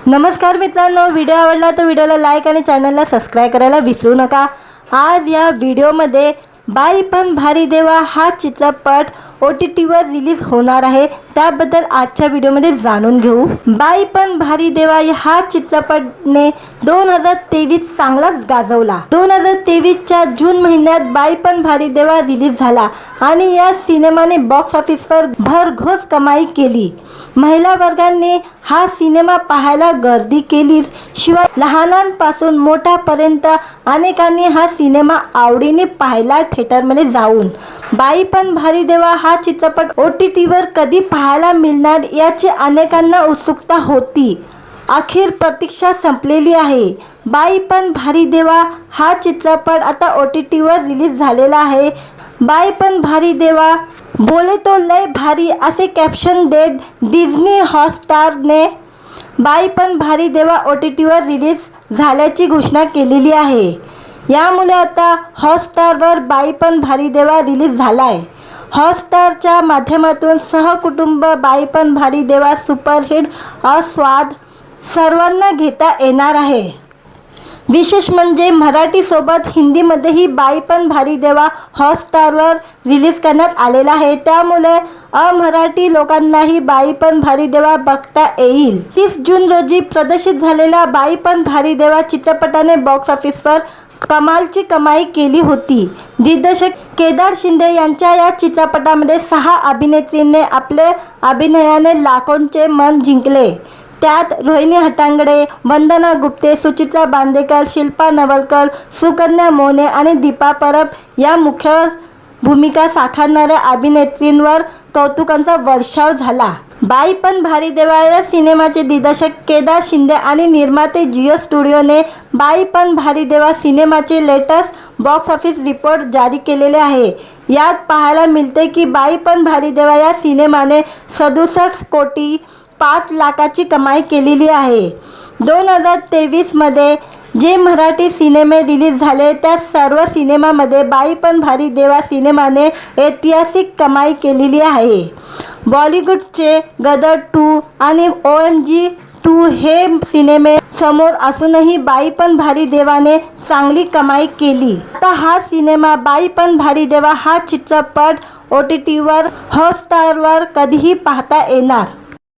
नमस्कार मित्रांनो, व्हिडिओ आवडला तर व्हिडिओला लाईक आणि चॅनलला सबस्क्राइब करायला विसरू नका। आज या व्हिडिओमध्ये बाई पण भारी देवा हा चित्रपट OTTवर रिलीज होणार आहे, त्याबद्दल आजच्या व्हिडिओमध्ये जाणून घेऊ। बाई पण भारी देवा हा चित्रपटने 2023 चांगलाच गाजवला। 2023च्या जून महिन्यात बाई पण भारी देवा रिलीज झाला आणि या सिनेमाने बॉक्स ऑफिसवर भरघोस कमाई केली। महिला वर्गाने हा सिनेमा पाहायला गर्दी केलीच, शिवाय लहानांपासून मोठ्यापर्यंत अनेकांनी हा सिनेमा आवडीने पाहिला थिएटरमध्ये जाऊन। बाई पण भारी देवा हा चित्रपट OTTवर कधी पाहायला मिळणार याची अनेकांना उत्सुकता होती। अखेर प्रतीक्षा संपलेली आहे। बाई पण भारी देवा हा चित्रपट आता OTTवर रिलीज झालेला आहे। बाई पण भारी देवा बोले तो लय भारी असे कॅप्शन देत डिझनी हॉटस्टारने बाई पण भारी देवा OTTवर रिलीज झाल्याची घोषणा केलेली आहे। यामुळे आता हॉटस्टारवर बाई पण भारी देवा रिलीज झाला आहे। हॉटस्टारच्या माध्यमातून सहकुटुंब बाई पण भारी देवा सुपरहिट आस्वाद सर्वांना घेता येणार आहे। विशेष म्हणजे मराठी सोबत हिंदीमध्येही बाई पण भारी देवा हॉटस्टारवर रिलीज करण्यात आलेला आहे, त्यामुळे अमराठी लोकांनाही बाई पण भारी देवा बघता येईल। 30 जून रोजी प्रदर्शित झालेल्या बाई पण भारी देवा चित्रपटाने बॉक्स ऑफिसवर कमालची कमाई केली होती। दिग्दर्शक केदार शिंदे यांच्या या चित्रपटामध्ये 6 अभिनेत्रींनी आपल्या अभिनयाने लाखोंचे मन जिंकले। त्यात रोहिणी हट्टांगडे, वंदना गुप्ते, सुचित्रा बांदेकर, शिल्पा नवलकर, सुकन्या मोने आणि दीपा परब या मुख्य भूमिका साकारणाऱ्या अभिनेत्रींवर कौतुकांचा वर्षाव झाला। बाई पण भारी देवा या सिनेमाचे दिग्दर्शक केदार शिंदे आणि निर्माते जिओ स्टुडिओने बाई पण भारी देवा सिनेमाचे लेटेस्ट बॉक्स ऑफिस रिपोर्ट जारी केलेले आहे। यात पाहायला मिळते की बाई पण भारी देवा या सिनेमाने 67 कोटी 5 लाखाची कमाई केलेली आहे। 2023 मध्ये जे मराठी सिनेमे रिलीज झाले त्या सर्व सिनेमामध्ये बाई पण भारी देवा सिनेमाने ऐतिहासिक कमाई केलेली आहे। बॉलिवूडचे गदर 2 आणि OMG 2 हे सिनेमे समोर असूनही बाई पण भारी देवाने चांगली कमाई केली। आता हा सिनेमा बाई पण भारी देवा हा चित्रपट OTTवर हॉटस्टारवर कधीही पाहता येणार।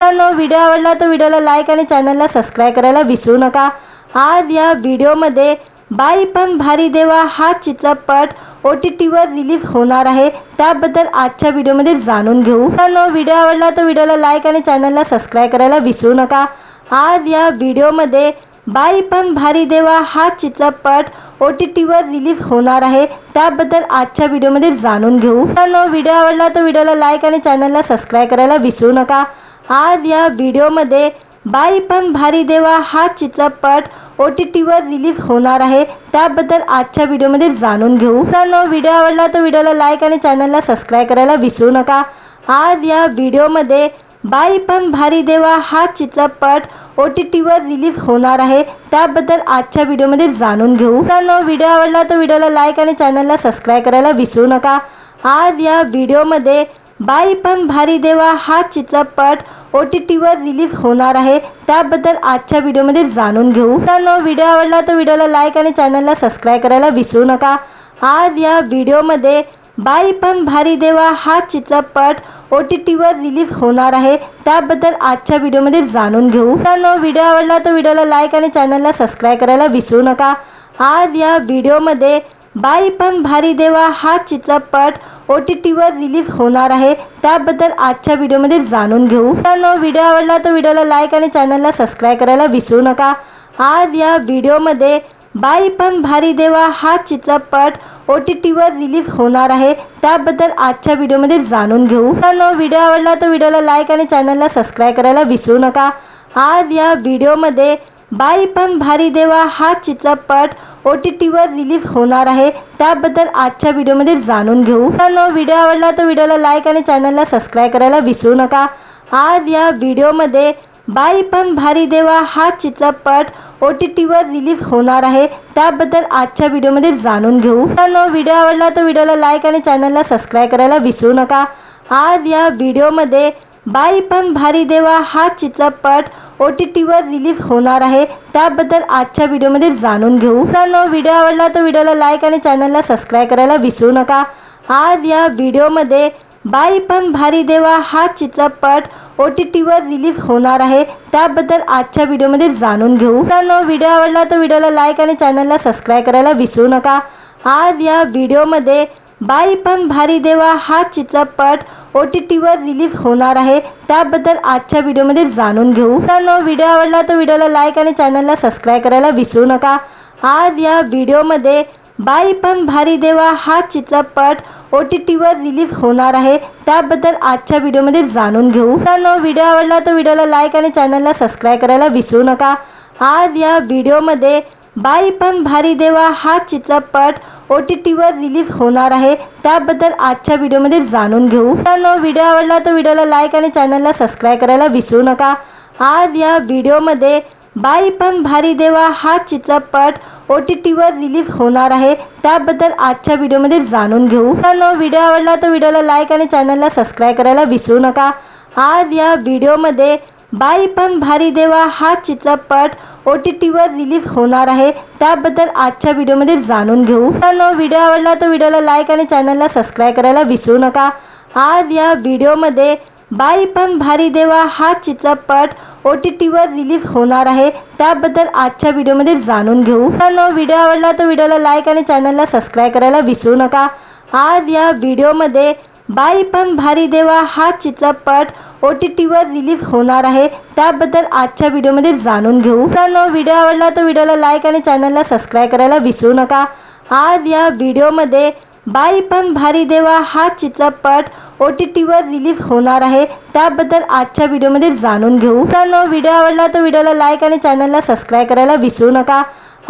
व्हिडिओ आवडला तर व्हिडिओला लाईक आणि चॅनलला सबस्क्राइब करायला विसरू नका। आज या व्हिडिओमध्ये बाई पण भारी देवा हा चित्रपट OTTवर रिलीज होणार आहे, त्याबद्दल आजच्या व्हिडिओमध्ये जाणून घेऊ। व्हिडिओ आवडला तर व्हिडिओला लाईक आणि चॅनलला सबस्क्राइब करायला विसरू नका। आज या व्हिडिओमध्ये बाई पण भारी देवा हा चित्रपट OTTवर रिलीज होणार आहे, त्याबद्दल आजच्या व्हिडिओमध्ये जाणून घेऊ। व्हिडिओ आवडला तर व्हिडिओला लाईक आणि चॅनलला सबस्क्राइब करायला विसरू नका। आज या व्हिडिओमध्ये बाई पण भारी देवा हा चित्रपट OTTवर रिलीज होणार आहे, त्याबद्दल आजच्या व्हिडिओमध्ये जाणून घेऊ। व्हिडिओ आवडला तर व्हिडिओला लाईक आणि चॅनलला सबस्क्राइब करायला विसरू नका। आज या व्हिडिओमध्ये बाई पण भारी देवा हा चित्रपट OTTवर रिलीज होणार आहे, त्याबद्दल आजच्या व्हिडिओमध्ये जाणून घेऊ। व्हिडिओ आवडला तर व्हिडिओला लाईक आणि चॅनलला सबस्क्राइब करायला विसरू नका। आज या व्हिडिओमध्ये बाई पण भारी देवा हा चित्रपट OTTवर रिलीज होणार आहे, त्याबद्दल आजच्या व्हिडिओमध्ये जाणून घेऊ। व्हिडिओ आवडला तर व्हिडिओला लाईक आणि चॅनलला सबस्क्राइब करायला विसरू नका। आज या व्हिडिओमध्ये बाई पण भारी देवा हा चित्रपट OTTवर रिलीज होणार आहे, त्याबद्दल आजच्या व्हिडिओमध्ये जाणून घेऊ। व्हिडिओ आवडला तर व्हिडिओला लाईक आणि चॅनलला सबस्क्राइब करायला विसरू नका। आज या व्हिडिओमध्ये बाई पण भारी देवा हा चित्रपट OTTवर रिलीज होणार आहे, त्याबद्दल आजच्या व्हिडिओमध्ये जाणून घेऊ। व्हिडिओ आवडला तर व्हिडिओला लाईक आणि चॅनलला सबस्क्राइब करायला विसरू नका। आज या व्हिडिओमध्ये बाई पण भारी देवा हा चित्रपट OTTवर रिलीज होणार आहे, त्याबद्दल आजच्या व्हिडिओमध्ये जाणून घेऊ। व्हिडिओ आवडला तर व्हिडिओला लाईक आणि चॅनलला सबस्क्राइब करायला विसरू नका। आज या व्हिडिओमध्ये बाई पण भारी देवा हा चित्रपट OTTवर रिलीज होणार आहे, त्याबद्दल आजच्या व्हिडिओमध्ये जाणून घेऊ। व्हिडिओ आवडला तर व्हिडिओला लाईक आणि चॅनलला सबस्क्राइब करायला विसरू नका। आज या व्हिडिओमध्ये बाई पण भारी देवा हा चित्रपट OTTवर रिलीज होणार आहे, त्याबद्दल आजच्या व्हिडिओमध्ये जाणून घेऊ। व्हिडिओ आवडला तर व्हिडिओला लाईक आणि चॅनलला सबस्क्राइब करायला विसरू नका। आज या व्हिडिओमध्ये बाई पण भारी देवा हा चित्रपट OTTवर रिलीज होणार आहे, त्याबद्दल आजच्या व्हिडिओमध्ये जाणून घेऊ. मित्रांनो, व्हिडिओ आवडला तर व्हिडिओला लाईक आणि चॅनलला सबस्क्राईब करायला विसरू नका. आज या व्हिडिओमध्ये बाई पण भारी देवा हा चित्रपट OTTवर रिलीज होणार आहे, त्याबद्दल आजच्या व्हिडिओमध्ये जाणून घेऊ. मित्रांनो, व्हिडिओ आवडला तर व्हिडिओला लाईक आणि चॅनलला सबस्क्राईब करायला विसरू नका. आज या व्हिडिओमध्ये बाई पण भारी देवा हा चित्रपट OTTवर रिलीज होणार आहे, त्याबद्दल आजच्या व्हिडिओमध्ये जाणून घेऊ. मित्रांनो, व्हिडिओ आवडला तर व्हिडिओला लाईक आणि चॅनलला सबस्क्राईब करायला विसरू नका. आज या व्हिडिओमध्ये बाई पण भारी देवा हा चित्रपट OTTवर रिलीज होणार आहे, त्याबद्दल आजच्या व्हिडिओमध्ये जाणून घेऊ. मित्रांनो, व्हिडिओ आवडला तर व्हिडिओला लाईक आणि चॅनलला सबस्क्राईब करायला विसरू नका. आज या व्हिडिओमध्ये बाई पण भारी देवा हा चित्रपट OTTवर रिलीज होणार आहे, त्याबद्दल आजच्या व्हिडिओमध्ये जाणून घेऊ. मित्रांनो, व्हिडिओ आवडला तर व्हिडिओला लाईक आणि चॅनलला सबस्क्राईब करायला विसरू नका. आज या व्हिडिओमध्ये बाई पण भारी देवा हा चित्रपट OTTवर रिलीज होणार आहे, त्याबद्दल आजच्या व्हिडिओमध्ये जाणून घेऊ. मित्रांनो, व्हिडिओ आवडला तर व्हिडिओला लाईक आणि चॅनलला सबस्क्राईब करायला विसरू नका. आज या व्हिडिओमध्ये बाई पण भारी देवा हा चित्रपट OTTवर रिलीज होणार आहे, त्याबद्दल आजच्या व्हिडिओमध्ये जाणून घेऊ. मित्रांनो, व्हिडिओ आवडला तर व्हिडिओला लाईक आणि चॅनलला सबस्क्राईब करायला विसरू नका. आज या व्हिडिओमध्ये बाई पण भारी देवा हा चित्रपट OTTवर रिलीज होणार आहे, त्याबद्दल आजच्या व्हिडिओमध्ये जाणून घेऊ. मित्रांनो, व्हिडिओ आवडला तर व्हिडिओला लाईक आणि चॅनलला सबस्क्राईब करायला विसरू नका. आज या व्हिडिओमध्ये बाई पण भारी देवा हा चित्रपट OTTवर रिलीज होणार आहे, त्याबद्दल आजच्या व्हिडिओमध्ये जाणून घेऊ. मित्रांनो, व्हिडिओ आवडला तर व्हिडिओला लाईक आणि चॅनलला सबस्क्राईब करायला विसरू नका. आज या व्हिडिओमध्ये बाई पण भारी देवा हा चित्रपट OTTवर रिलीज होणार आहे, त्याबद्दल आजच्या व्हिडिओमध्ये जाणून घेऊ. मित्रांनो, व्हिडिओ आवडला तर व्हिडिओला लाईक आणि चॅनलला सबस्क्राईब करायला विसरू नका.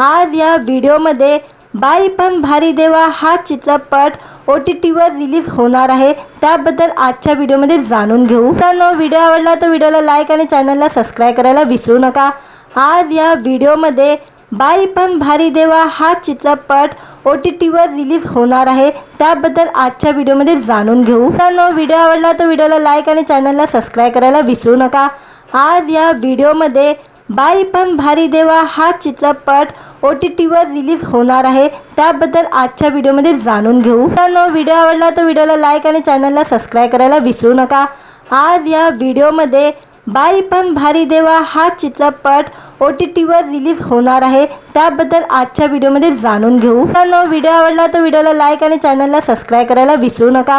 आज या व्हिडिओमध्ये बाई पण भारी देवा हा चित्रपट OTTवर रिलीज होणार आहे, त्याबद्दल आजच्या व्हिडिओमध्ये जाणून घेऊ. मित्रांनो, व्हिडिओ आवडला तर व्हिडिओला लाईक आणि चॅनलला सबस्क्राईब करायला विसरू नका. आज या व्हिडिओमध्ये बाई पण भारी देवा हा चित्रपट OTTवर रिलीज होणार आहे, त्याबद्दल आजच्या व्हिडिओमध्ये जाणून घेऊ. मित्रांनो, व्हिडिओ आवडला तर व्हिडिओला लाईक आणि चॅनलला सबस्क्राईब करायला विसरू नका. आज या व्हिडिओमध्ये बाई पण भारी देवा हा चित्रपट OTTवर रिलीज होणार आहे, त्याबद्दल आजच्या व्हिडिओमध्ये जाणून घेऊ. मित्रांनो, व्हिडिओ आवडला तर व्हिडिओला लाईक आणि चॅनलला सबस्क्राईब करायला विसरू नका. आज या व्हिडिओमध्ये बाई पण भारी देवा हा चित्रपट OTTवर रिलीज होणार आहे, त्याबद्दल आजच्या व्हिडिओमध्ये जाणून घेऊ. मित्रांनो, व्हिडिओ आवडला तर व्हिडिओला लाईक आणि चॅनलला सबस्क्राईब करायला विसरू नका.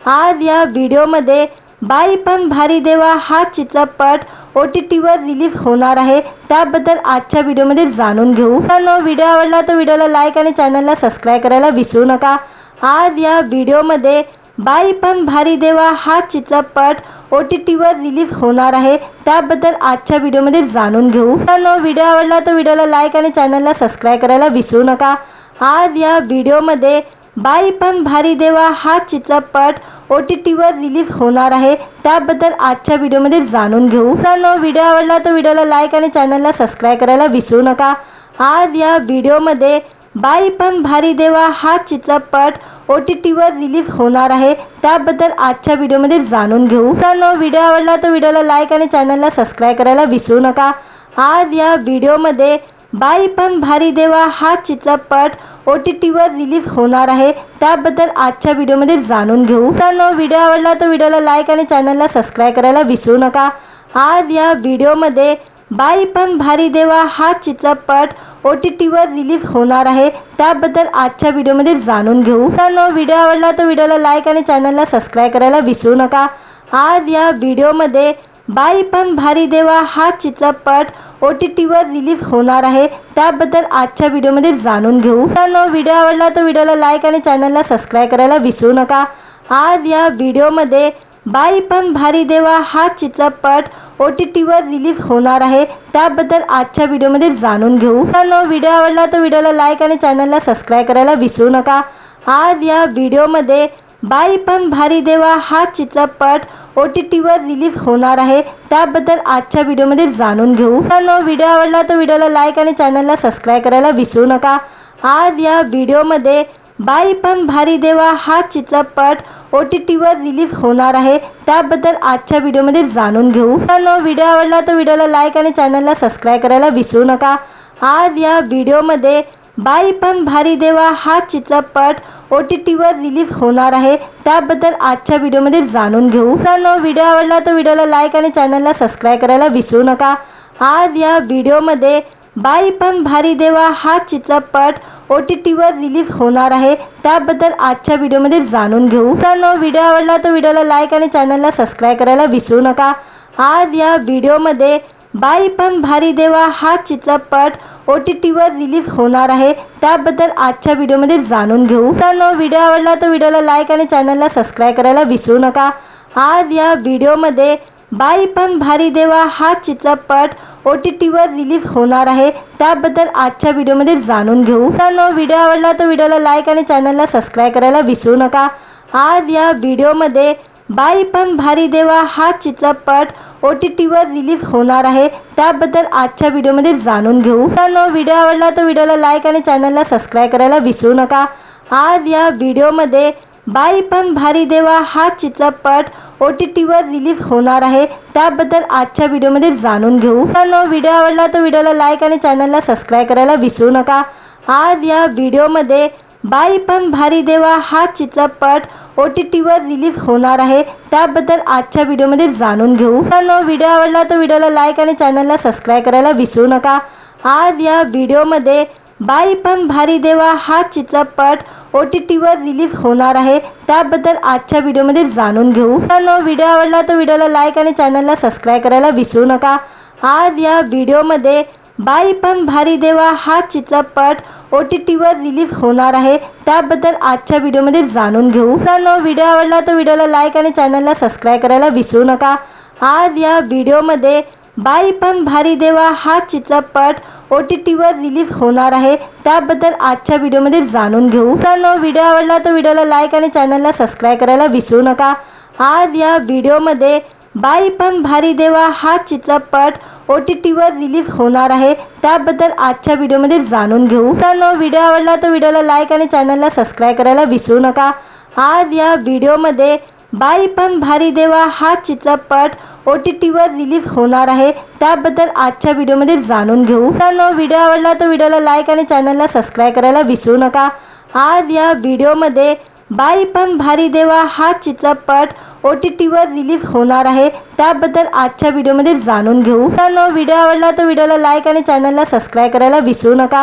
आज या व्हिडिओमध्ये बाई पण भारी देवा हा चित्रपट OTTवर रिलीज होणार आहे, त्याबद्दल आजच्या व्हिडिओमध्ये जाणून घेऊ. मित्रांनो, व्हिडिओ आवडला तर व्हिडिओला लाईक आणि चॅनलला सबस्क्राईब करायला विसरू नका. आज या व्हिडिओमध्ये बाई पण भारी देवा हा चित्रपट OTTवर रिलीज होणार आहे, त्याबद्दल आजच्या व्हिडिओमध्ये जाणून घेऊ. मित्रांनो, व्हिडिओ आवडला तर व्हिडिओला लाईक आणि चॅनलला सबस्क्राईब करायला विसरू नका. आज या व्हिडिओमध्ये बाई पण भारी देवा हा चित्रपट OTTवर रिलीज होणार आहे, त्याबद्दल आजच्या व्हिडिओमध्ये जाणून घेऊ. मित्रांनो, व्हिडिओ आवडला तर व्हिडिओला लाईक आणि चॅनलला सबस्क्राईब करायला विसरू नका. आज या व्हिडिओमध्ये बाई पण भारी देवा हा चित्रपट OTTवर रिलीज होणार आहे, त्याबद्दल आजच्या व्हिडिओमध्ये जाणून घेऊ. मित्रांनो, व्हिडिओ आवडला तर व्हिडिओला लाईक आणि चॅनलला सबस्क्राईब करायला विसरू नका. आज या व्हिडिओमध्ये बाई पण भारी देवा हा चित्रपट OTTवर रिलीज होणार आहे, त्याबद्दल आजच्या व्हिडिओमध्ये जाणून घेऊ. मित्रांनो, व्हिडिओ आवडला तर व्हिडिओला लाईक आणि चॅनलला सबस्क्राईब करायला विसरू नका. आज या व्हिडिओमध्ये बाई पण भारी देवा हा चित्रपट OTTवर रिलीज होणार आहे, त्याबद्दल आजच्या व्हिडिओमध्ये जाणून घेऊ. मित्रांनो, व्हिडिओ आवडला तर व्हिडिओला लाईक आणि चॅनलला सबस्क्राईब करायला विसरू नका. आज या व्हिडिओमध्ये बाई पण भारी देवा हा चित्रपट OTTवर रिलीज होणार आहे, त्याबद्दल आजच्या व्हिडिओमध्ये जाणून घेऊ. मित्रांनो, व्हिडिओ आवडला तर व्हिडिओला लाईक आणि चॅनलला सबस्क्राईब करायला विसरू नका. आज या व्हिडिओमध्ये बाई पण भारी देवा हा चित्रपट OTTवर रिलीज होणार आहे, त्याबद्दल आजच्या व्हिडिओमध्ये जाणून घेऊ. मित्रांनो, व्हिडिओ आवडला तर व्हिडिओला लाईक आणि चॅनलला सबस्क्राईब करायला विसरू नका. आज या व्हिडिओमध्ये बाई पण भारी देवा हा चित्रपट OTTवर रिलीज होणार आहे, त्याबद्दल आजच्या व्हिडिओमध्ये जाणून घेऊ. मित्रांनो, व्हिडिओ आवडला तर व्हिडिओला लाईक आणि चॅनलला सबस्क्राईब करायला विसरू नका. आज या व्हिडिओमध्ये बाई पण भारी देवा हा चित्रपट OTTवर रिलीज होणार आहे, त्याबद्दल आजच्या व्हिडिओमध्ये जाणून घेऊ. व्हिडिओ आवडला तर व्हिडिओला लाईक आणि चॅनलला सबस्क्राईब करायला विसरू नका. आज या व्हिडिओमध्ये बाई पण भारी देवा हा चित्रपट OTTवर रिलीज होणार आहे, त्याबद्दल आजच्या व्हिडिओमध्ये जाणून घेऊ. व्हिडिओ आवडला तर व्हिडिओला लाईक आणि चॅनलला सबस्क्राईब करायला विसरू नका. आज या व्हिडिओमध्ये बाई पण भारी देवा हा चित्रपट OTTवर रिलीज होणार आहे, त्याबद्दल आजच्या व्हिडिओमध्ये जाणून घेऊ. व्हिडिओ आवडला तर व्हिडिओला लाईक आणि चॅनलला सबस्क्राईब करायला विसरू नका. आज या व्हिडिओमध्ये बाई पण भारी देवा हा चित्रपट OTTवर रिलीज होणार आहे, त्याबद्दल आजच्या व्हिडिओमध्ये जाणून घेऊ. व्हिडिओ आवडला तर व्हिडिओला लाईक आणि चॅनलला सबस्क्राईब करायला विसरू नका. आज या व्हिडिओमध्ये बाई पण भारी देवा हा चित्रपट OTTवर रिलीज होणार आहे, त्याबद्दल आजच्या व्हिडिओमध्ये जाणून घेऊ. व्हिडिओ आवडला तर व्हिडिओला लाईक आणि चॅनलला सबस्क्राईब करायला विसरू नका. आज या व्हिडिओमध्ये बाई पण भारी देवा हा चित्रपट OTTवर रिलीज होणार आहे, त्याबद्दल आजच्या व्हिडिओमध्ये जाणून घेऊ. व्हिडिओ आवडला तर व्हिडिओला लाईक आणि चॅनलला सबस्क्राईब करायला विसरू नका. आज या व्हिडिओमध्ये बाई पण भारी देवा हा चित्रपट OTTवर रिलीज होणार आहे, त्याबद्दल आजच्या व्हिडिओमध्ये जाणून घेऊ. व्हिडिओ आवडला तर व्हिडिओला लाईक आणि चॅनलला सबस्क्राईब करायला विसरू नका. आज या व्हिडिओमध्ये बाई पण भारी देवा हा चित्रपट OTTवर रिलीज होणार आहे, त्याबद्दल आजच्या व्हिडिओमध्ये जाणून घेऊ. व्हिडिओ आवडला तर व्हिडिओला लाईक आणि चॅनलला सबस्क्राईब करायला विसरू नका. आज या व्हिडिओमध्ये बाई पण भारी देवा हा चित्रपट OTTवर रिलीज होणार आहे, त्याबद्दल आजच्या व्हिडिओमध्ये जाणून घेऊ. व्हिडिओ आवडला तर व्हिडिओला लाईक आणि चॅनलला सबस्क्राईब करायला विसरू नका. आज या व्हिडिओमध्ये बाई पण भारी देवा हा चित्रपट OTTवर रिलीज होणार आहे, त्याबद्दल आजच्या व्हिडिओमध्ये जाणून घेऊ. व्हिडिओ आवडला तर व्हिडिओला लाईक आणि चॅनलला सबस्क्राईब करायला विसरू नका. आज या व्हिडिओमध्ये बाई पण भारी देवा हा चित्रपट OTTवर रिलीज होणार आहे, त्याबद्दल आजच्या व्हिडिओमध्ये जाणून घेऊ. व्हिडिओ आवडला तर व्हिडिओला लाईक आणि चॅनलला सबस्क्राईब करायला विसरू नका. आज या व्हिडिओमध्ये बाई पण भारी देवा हा चित्रपट OTTवर रिलीज होणार आहे, त्याबद्दल आजच्या व्हिडिओमध्ये जाणून घेऊ. व्हिडिओ आवडला तर व्हिडिओला लाईक आणि चॅनलला सबस्क्राईब करायला विसरू नका. आज या व्हिडिओमध्ये बाई पण भारी देवा हा चित्रपट OTTवर रिलीज होणार आहे, त्याबद्दल आजच्या व्हिडिओमध्ये जाणून घेऊ. व्हिडिओ आवडला तर व्हिडिओला लाईक आणि चॅनलला सबस्क्राईब करायला विसरू नका. आज या व्हिडिओमध्ये बाई पण भारी देवा हा चित्रपट OTTवर रिलीज होणार आहे, त्याबद्दल आजच्या व्हिडिओमध्ये जाणून घेऊ. व्हिडिओ आवडला तर व्हिडिओला लाईक आणि चॅनलला सबस्क्राईब करायला विसरू नका.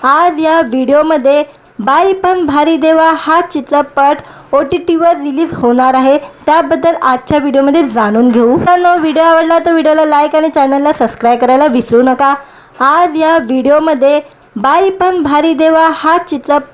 आज या व्हिडिओमध्ये बाई पण भारी देवा हा चित्रपट OTTवर रिलीज होणार आहे, त्याबद्दल आजच्या व्हिडिओमध्ये जाणून घेऊ. व्हिडिओ आवडला तर व्हिडिओला लाईक आणि चॅनलला सबस्क्राईब करायला विसरू नका. आज या व्हिडिओमध्ये बाई पण भारी देवा हा चित्रपट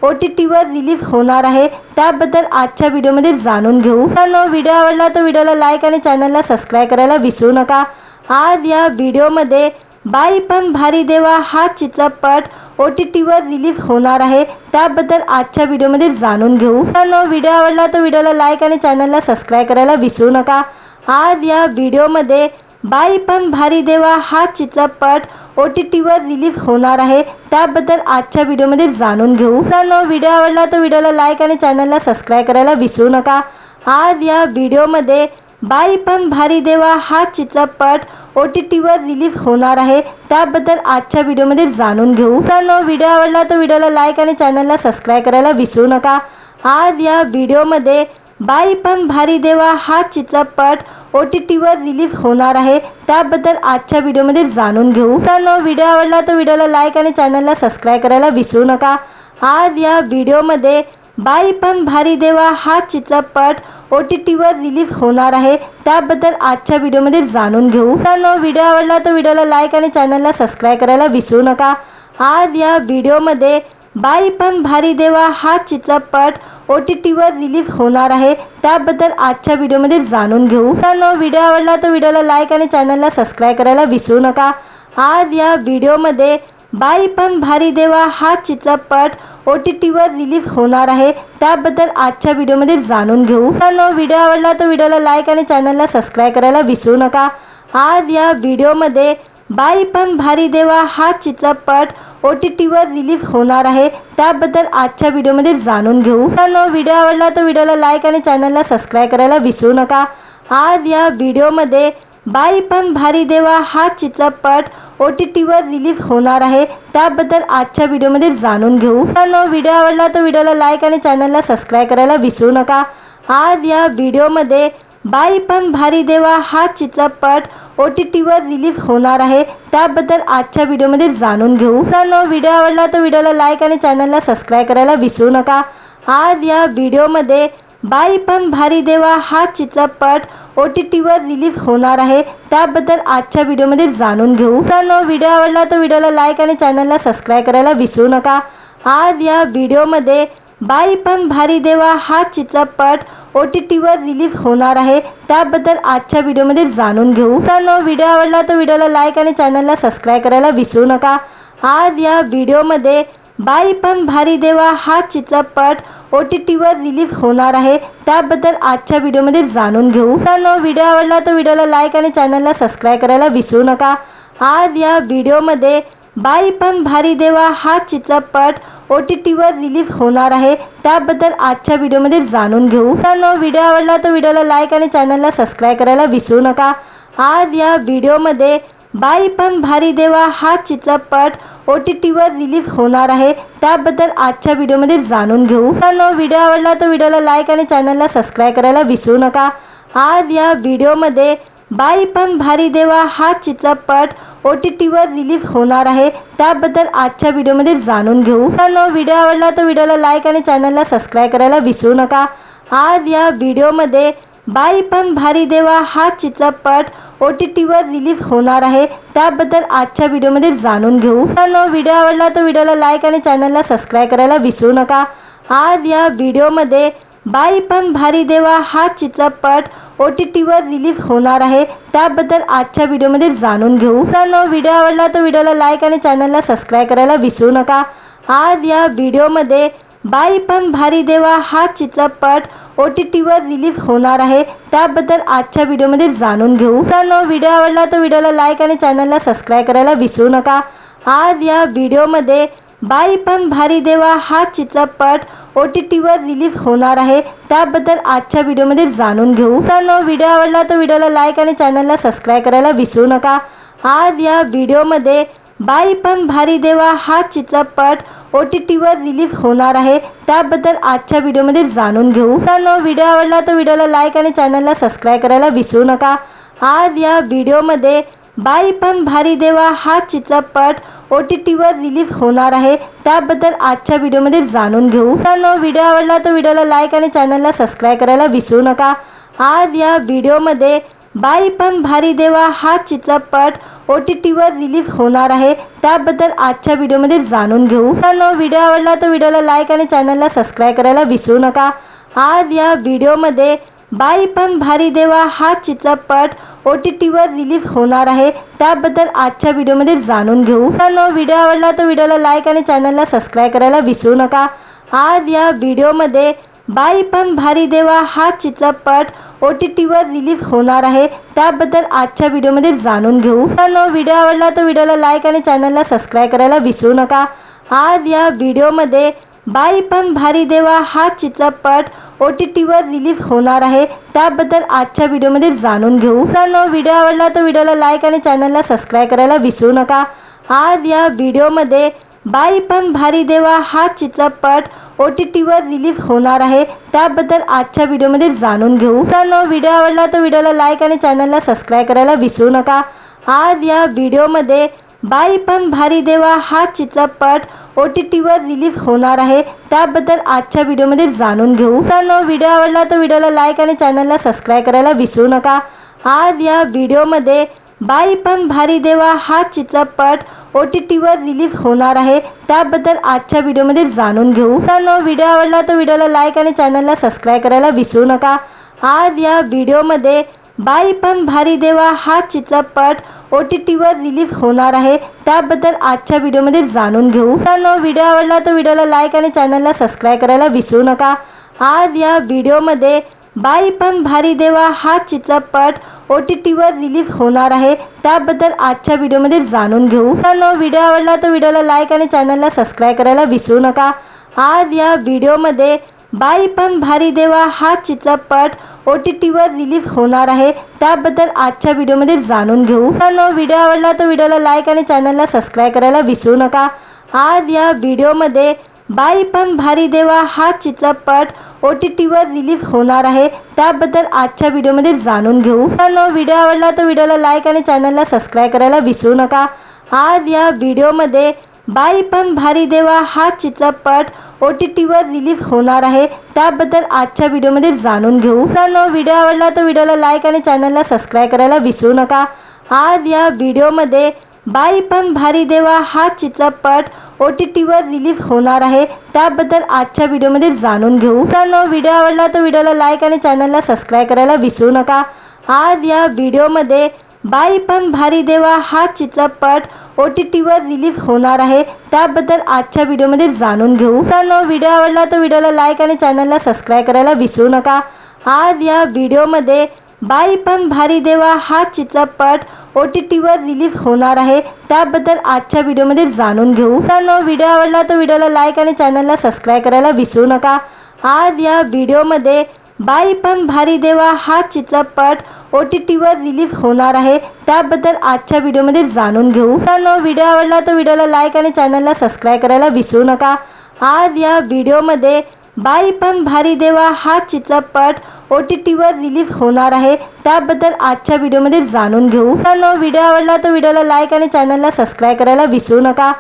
OTTवर रिलीज होणार आहे, त्याबद्दल आजच्या व्हिडिओमध्ये जाणून घेऊ. व्हिडिओ आवडला तर व्हिडिओला लाईक आणि चॅनलला सबस्क्राईब करायला विसरू नका. आज या व्हिडिओमध्ये बाई पण भारी देवा हा चित्रपट OTTवर रिलीज होणार आहे, त्याबद्दल आजच्या व्हिडिओमध्ये जाणून घेऊ. व्हिडिओ आवडला तर व्हिडिओला लाईक आणि चॅनलला सबस्क्राईब करायला विसरू नका. आज या व्हिडिओमध्ये बाई पण भारी देवा हा चित्रपट OTTवर रिलीज होणार आहे, त्याबद्दल आजच्या व्हिडिओमध्ये जाणून घेऊ. व्हिडिओ आवडला तर व्हिडिओला लाईक आणि चॅनलला सबस्क्राईब करायला विसरू नका. आज या व्हिडिओमध्ये बाई पण भारी देवा हा चित्रपट OTTवर रिलीज होणार आहे, त्याबद्दल आजच्या व्हिडिओमध्ये जाणून घेऊ. व्हिडिओ आवडला तर व्हिडिओला लाईक आणि चॅनलला सबस्क्राईब करायला विसरू नका. आज या व्हिडिओमध्ये बाई पण भारी देवा हा चित्रपट OTTवर रिलीज होणार आहे, त्याबद्दल आजच्या व्हिडिओमध्ये जाणून घेऊ. व्हिडिओ आवडला तर व्हिडिओला लाईक आणि चॅनलला सबस्क्राईब करायला विसरू नका. आज या व्हिडिओमध्ये बाई पण भारी देवा हा चित्रपट OTTवर रिलीज होणार आहे, त्याबद्दल आजच्या व्हिडिओमध्ये जाणून घेऊ. व्हिडिओ आवडला तर व्हिडिओला लाईक आणि चॅनलला सबस्क्राईब करायला विसरू नका. आज या व्हिडिओमध्ये बाई पण भारी देवा हा चित्रपट OTTवर रिलीज होणार आहे, त्याबद्दल आजच्या व्हिडिओमध्ये जाणून घेऊ. व्हिडिओ आवडला तर व्हिडिओला लाईक आणि चॅनलला सबस्क्राईब करायला विसरू नका. आज या व्हिडिओमध्ये बाई पण भारी देवा हा चित्रपट OTTवर रिलीज होणार आहे, त्याबद्दल आजच्या व्हिडिओमध्ये जाणून घेऊ. व्हिडिओ आवडला तर व्हिडिओला लाईक आणि चॅनलला सबस्क्राईब करायला विसरू नका. आज या व्हिडिओमध्ये बाई पण भारी देवा हा चित्रपट OTTवर रिलीज होणार आहे, त्याबद्दल आजच्या व्हिडिओमध्ये जाणून घेऊ. मित्रांनो, व्हिडिओ आवडला तर व्हिडिओला लाईक आणि चॅनलला सबस्क्राईब करायला विसरू नका. आज या व्हिडिओमध्ये बाई पण भारी देवा हा चित्रपट OTTवर रिलीज होणार आहे, त्याबद्दल आजच्या व्हिडिओमध्ये जाणून घेऊ. मित्रांनो, व्हिडिओ आवडला तर व्हिडिओला लाईक आणि चॅनलला सबस्क्राईब करायला विसरू नका. आज या व्हिडिओमध्ये बाई पण भारी देवा हा चित्रपट OTTवर रिलीज होणार आहे, त्याबद्दल आजच्या व्हिडिओमध्ये जाणून घेऊ. मित्रांनो, व्हिडिओ आवडला तर व्हिडिओला लाईक आणि चॅनलला सबस्क्राईब करायला विसरू नका. आज या व्हिडिओमध्ये बाई पण भारी देवा हा चित्रपट OTTवर रिलीज होणार आहे, त्याबद्दल आजच्या व्हिडिओमध्ये जाणून घेऊ. मित्रांनो, व्हिडिओ आवडला तर व्हिडिओला लाईक आणि चॅनलला सबस्क्राईब करायला विसरू नका. आज या व्हिडिओमध्ये बाई पण भारी देवा हा चित्रपट OTTवर रिलीज होणार आहे, त्याबद्दल आजच्या व्हिडिओमध्ये जाणून घेऊ. मित्रांनो, व्हिडिओ आवडला तर व्हिडिओला लाईक आणि चॅनलला सबस्क्राईब करायला विसरू नका. आज या व्हिडिओमध्ये बाई पण भारी देवा हा चित्रपट OTTवर रिलीज होणार आहे, त्याबद्दल आजच्या व्हिडिओमध्ये जाणून घेऊ. मित्रांनो, व्हिडिओ आवडला तर व्हिडिओला लाईक आणि चॅनलला सबस्क्राईब करायला विसरू नका. आज या व्हिडिओमध्ये बाई पण भारी देवा हा चित्रपट OTTवर रिलीज होणार आहे, त्याबद्दल आजच्या व्हिडिओमध्ये जाणून घेऊ. मित्रांनो, व्हिडिओ आवडला तर व्हिडिओला लाईक आणि चॅनलला सबस्क्राईब करायला विसरू नका. आज या व्हिडिओमध्ये बाई पण भारी देवा हा चित्रपट OTTवर रिलीज होणार आहे, त्याबद्दल आजच्या व्हिडिओमध्ये जाणून घेऊ. मित्रांनो, व्हिडिओ आवडला तर व्हिडिओला लाईक आणि चॅनलला सबस्क्राईब करायला विसरू नका. आज या व्हिडिओमध्ये बाई पण भारी देवा हा चित्रपट OTTवर रिलीज होणार आहे, त्याबद्दल आजच्या व्हिडिओमध्ये जाणून घेऊ. मित्रांनो, व्हिडिओ आवडला तर व्हिडिओला लाईक आणि चॅनलला सबस्क्राईब करायला विसरू नका. आज या व्हिडिओमध्ये बाई पण भारी देवा हा चित्रपट OTTवर रिलीज होणार आहे, त्याबद्दल आजच्या व्हिडिओमध्ये जाणून घेऊ. मित्रांनो, व्हिडिओ आवडला तर व्हिडिओला लाईक आणि चॅनलला सबस्क्राईब करायला विसरू नका. आज या व्हिडिओमध्ये बाई पण भारी देवा हा चित्रपट OTTवर रिलीज होणार आहे, त्याबद्दल आजच्या व्हिडिओमध्ये जाणून घेऊ. मित्रांनो, व्हिडिओ आवडला तर व्हिडिओला लाईक आणि चॅनलला सबस्क्राईब करायला विसरू नका. आज या व्हिडिओमध्ये बाई पण भारी देवा हा चित्रपट OTTवर रिलीज होणार आहे, त्याबद्दल आजच्या व्हिडिओमध्ये जाणून घेऊ. मित्रांनो, व्हिडिओ आवडला तर व्हिडिओला लाईक आणि चॅनलला सबस्क्राईब करायला विसरू नका. आज या व्हिडिओमध्ये बाई पण भारी देवा हा चित्रपट OTTवर रिलीज होणार आहे, त्याबद्दल आजच्या व्हिडिओमध्ये जाणून घेऊ. मित्रांनो, व्हिडिओ आवडला तर व्हिडिओला लाईक आणि चॅनलला सबस्क्राईब करायला विसरू नका. आज या व्हिडिओमध्ये बाई पण भारी देवा हा चित्रपट OTTवर रिलीज होणार आहे, त्याबद्दल आजच्या व्हिडिओमध्ये जाणून घेऊ. मित्रांनो, व्हिडिओ आवडला तर व्हिडिओला लाईक आणि चॅनलला सबस्क्राईब करायला विसरू नका. आज या व्हिडिओमध्ये बाई पण भारी देवा हा चित्रपट OTTवर रिलीज होणार आहे, त्याबद्दल आजच्या व्हिडिओमध्ये जाणून घेऊ. मित्रांनो, व्हिडिओ आवडला तर व्हिडिओला लाईक आणि चॅनलला सबस्क्राईब करायला विसरू नका. आज या व्हिडिओमध्ये बाई पण भारी देवा हा चित्रपट OTTवर रिलीज होणार आहे, त्याबद्दल आजच्या व्हिडिओमध्ये जाणून घेऊ. मित्रांनो, व्हिडिओ आवडला तर व्हिडिओला लाईक आणि चॅनलला सबस्क्राईब करायला विसरू नका. आज या व्हिडिओमध्ये बाई पण भारी देवा हा चित्रपट OTTवर रिलीज होणार आहे, त्याबद्दल आजच्या व्हिडिओमध्ये जाणून घेऊ. मित्रांनो, व्हिडिओ आवडला तर व्हिडिओला लाईक आणि चॅनलला सबस्क्राईब करायला विसरू नका. आज या व्हिडिओमध्ये बाई पण भारी देवा हा चित्रपट OTTवर रिलीज होणार आहे, त्याबद्दल आजच्या व्हिडिओमध्ये जाणून घेऊ. मित्रांनो, व्हिडिओ आवडला तर व्हिडिओला लाईक आणि चॅनलला सबस्क्राईब करायला विसरू नका. आज या व्हिडिओमध्ये बाई पण भारी देवा हा चित्रपट OTTवर रिलीज होणार आहे, त्याबद्दल आजच्या व्हिडिओमध्ये जाणून घेऊ. मित्रांनो, व्हिडिओ आवडला तर व्हिडिओला लाईक आणि चॅनलला सबस्क्राईब करायला विसरू नका. आज या व्हिडिओमध्ये बाई पण भारी देवा हा चित्रपट OTTवर रिलीज होणार आहे, त्याबद्दल आजच्या व्हिडिओमध्ये जाणून घेऊ. मित्रांनो, व्हिडिओ आवडला तर व्हिडिओला लाईक आणि चॅनलला सबस्क्राईब करायला विसरू नका. आज या व्हिडिओमध्ये बाई पण भारी देवा हा चित्रपट OTTवर रिलीज होणार आहे, त्याबद्दल आजच्या व्हिडिओमध्ये जाणून घेऊ. मित्रांनो, व्हिडिओ आवडला तर व्हिडिओला लाईक आणि चॅनलला सबस्क्राईब करायला विसरू नका. आज या व्हिडिओमध्ये बाई पण भारी देवा हा चित्रपट OTTवर रिलीज होणार आहे, त्याबद्दल आजच्या व्हिडिओमध्ये जाणून घेऊ. मित्रांनो, व्हिडिओ आवडला तर व्हिडिओला लाईक आणि चॅनलला सबस्क्राईब करायला विसरू नका. आज या व्हिडिओमध्ये बाई पण भारी देवा हा चित्रपट OTTवर रिलीज होणार आहे, त्याबद्दल आजच्या व्हिडिओमध्ये जाणून घेऊ. मित्रांनो, व्हिडिओ आवडला तर व्हिडिओला लाईक आणि चॅनलला सबस्क्राईब करायला विसरू नका. आज या व्हिडिओमध्ये बाई पण भारी देवा हा चित्रपट OTTवर रिलीज होणार आहे, त्याबद्दल आजच्या व्हिडिओमध्ये जाणून घेऊ. मित्रांनो, व्हिडिओ आवडला तर व्हिडिओला लाईक आणि चॅनलला सबस्क्राईब करायला विसरू नका. आज या व्हिडिओमध्ये बाई पण भारी देवा हा चित्रपट OTTवर रिलीज होणार आहे, त्याबद्दल आजच्या व्हिडिओमध्ये जाणून घेऊ. मित्रांनो, व्हिडिओ आवडला तर व्हिडिओला लाईक आणि चॅनलला सबस्क्राईब करायला विसरू नका. आज या व्हिडिओमध्ये बाई पण भारी देवा हा चित्रपट OTTवर रिलीज होणार आहे, त्याबद्दल आजच्या व्हिडिओमध्ये जाणून घेऊ. मित्रांनो, व्हिडिओ आवडला तर व्हिडिओला लाईक आणि चॅनलला सबस्क्राईब करायला विसरू नका. आज या व्हिडिओमध्ये बाई पण भारी देवा हा चित्रपट OTTवर रिलीज होणार आहे, त्याबद्दल आजच्या व्हिडिओमध्ये जाणून घेऊ. मित्रांनो, व्हिडिओ आवडला तर व्हिडिओला लाईक आणि चॅनलला सबस्क्राईब करायला विसरू नका. आज या व्हिडिओमध्ये बाई पण भारी देवा हा चित्रपट OTTवर रिलीज होणार आहे, त्याबद्दल आजच्या व्हिडिओमध्ये जाणून घेऊ. मित्रांनो, व्हिडिओ आवडला तर व्हिडिओला लाईक आणि चॅनलला सबस्क्राईब करायला विसरू नका. आज या व्हिडिओमध्ये बाई पण भारी देवा हा चित्रपट OTTवर रिलीज होणार आहे, त्याबद्दल आजच्या व्हिडिओमध्ये जाणून घेऊ. मित्रांनो, व्हिडिओ आवडला तर व्हिडिओला लाईक आणि चॅनलला सबस्क्राईब करायला विसरू नका. आज या व्हिडिओमध्ये बाई पण भारी देवा हा चित्रपट OTTवर रिलीज होणार आहे, त्याबद्दल आजच्या व्हिडिओमध्ये जाणून घेऊ. मित्रांनो, व्हिडिओ आवडला तर व्हिडिओला लाईक आणि चॅनलला सबस्क्राईब करायला विसरू नका. आज या व्हिडिओमध्ये बाई पण भारी देवा हा चित्रपट OTTवर रिलीज होणार आहे, त्याबद्दल आजच्या व्हिडिओमध्ये जाणून घेऊ. मित्रांनो, व्हिडिओ आवडला तर व्हिडिओला लाईक आणि चॅनलला सबस्क्राईब करायला विसरू नका. आज या व्हिडिओमध्ये बाई पण भारी देवा हा चित्रपट OTTवर रिलीज होणार आहे, त्याबद्दल आजच्या व्हिडिओमध्ये जाणून घेऊ. मित्रांनो, व्हिडिओ आवडला तर व्हिडिओला लाईक आणि चॅनलला सबस्क्राईब करायला विसरू नका.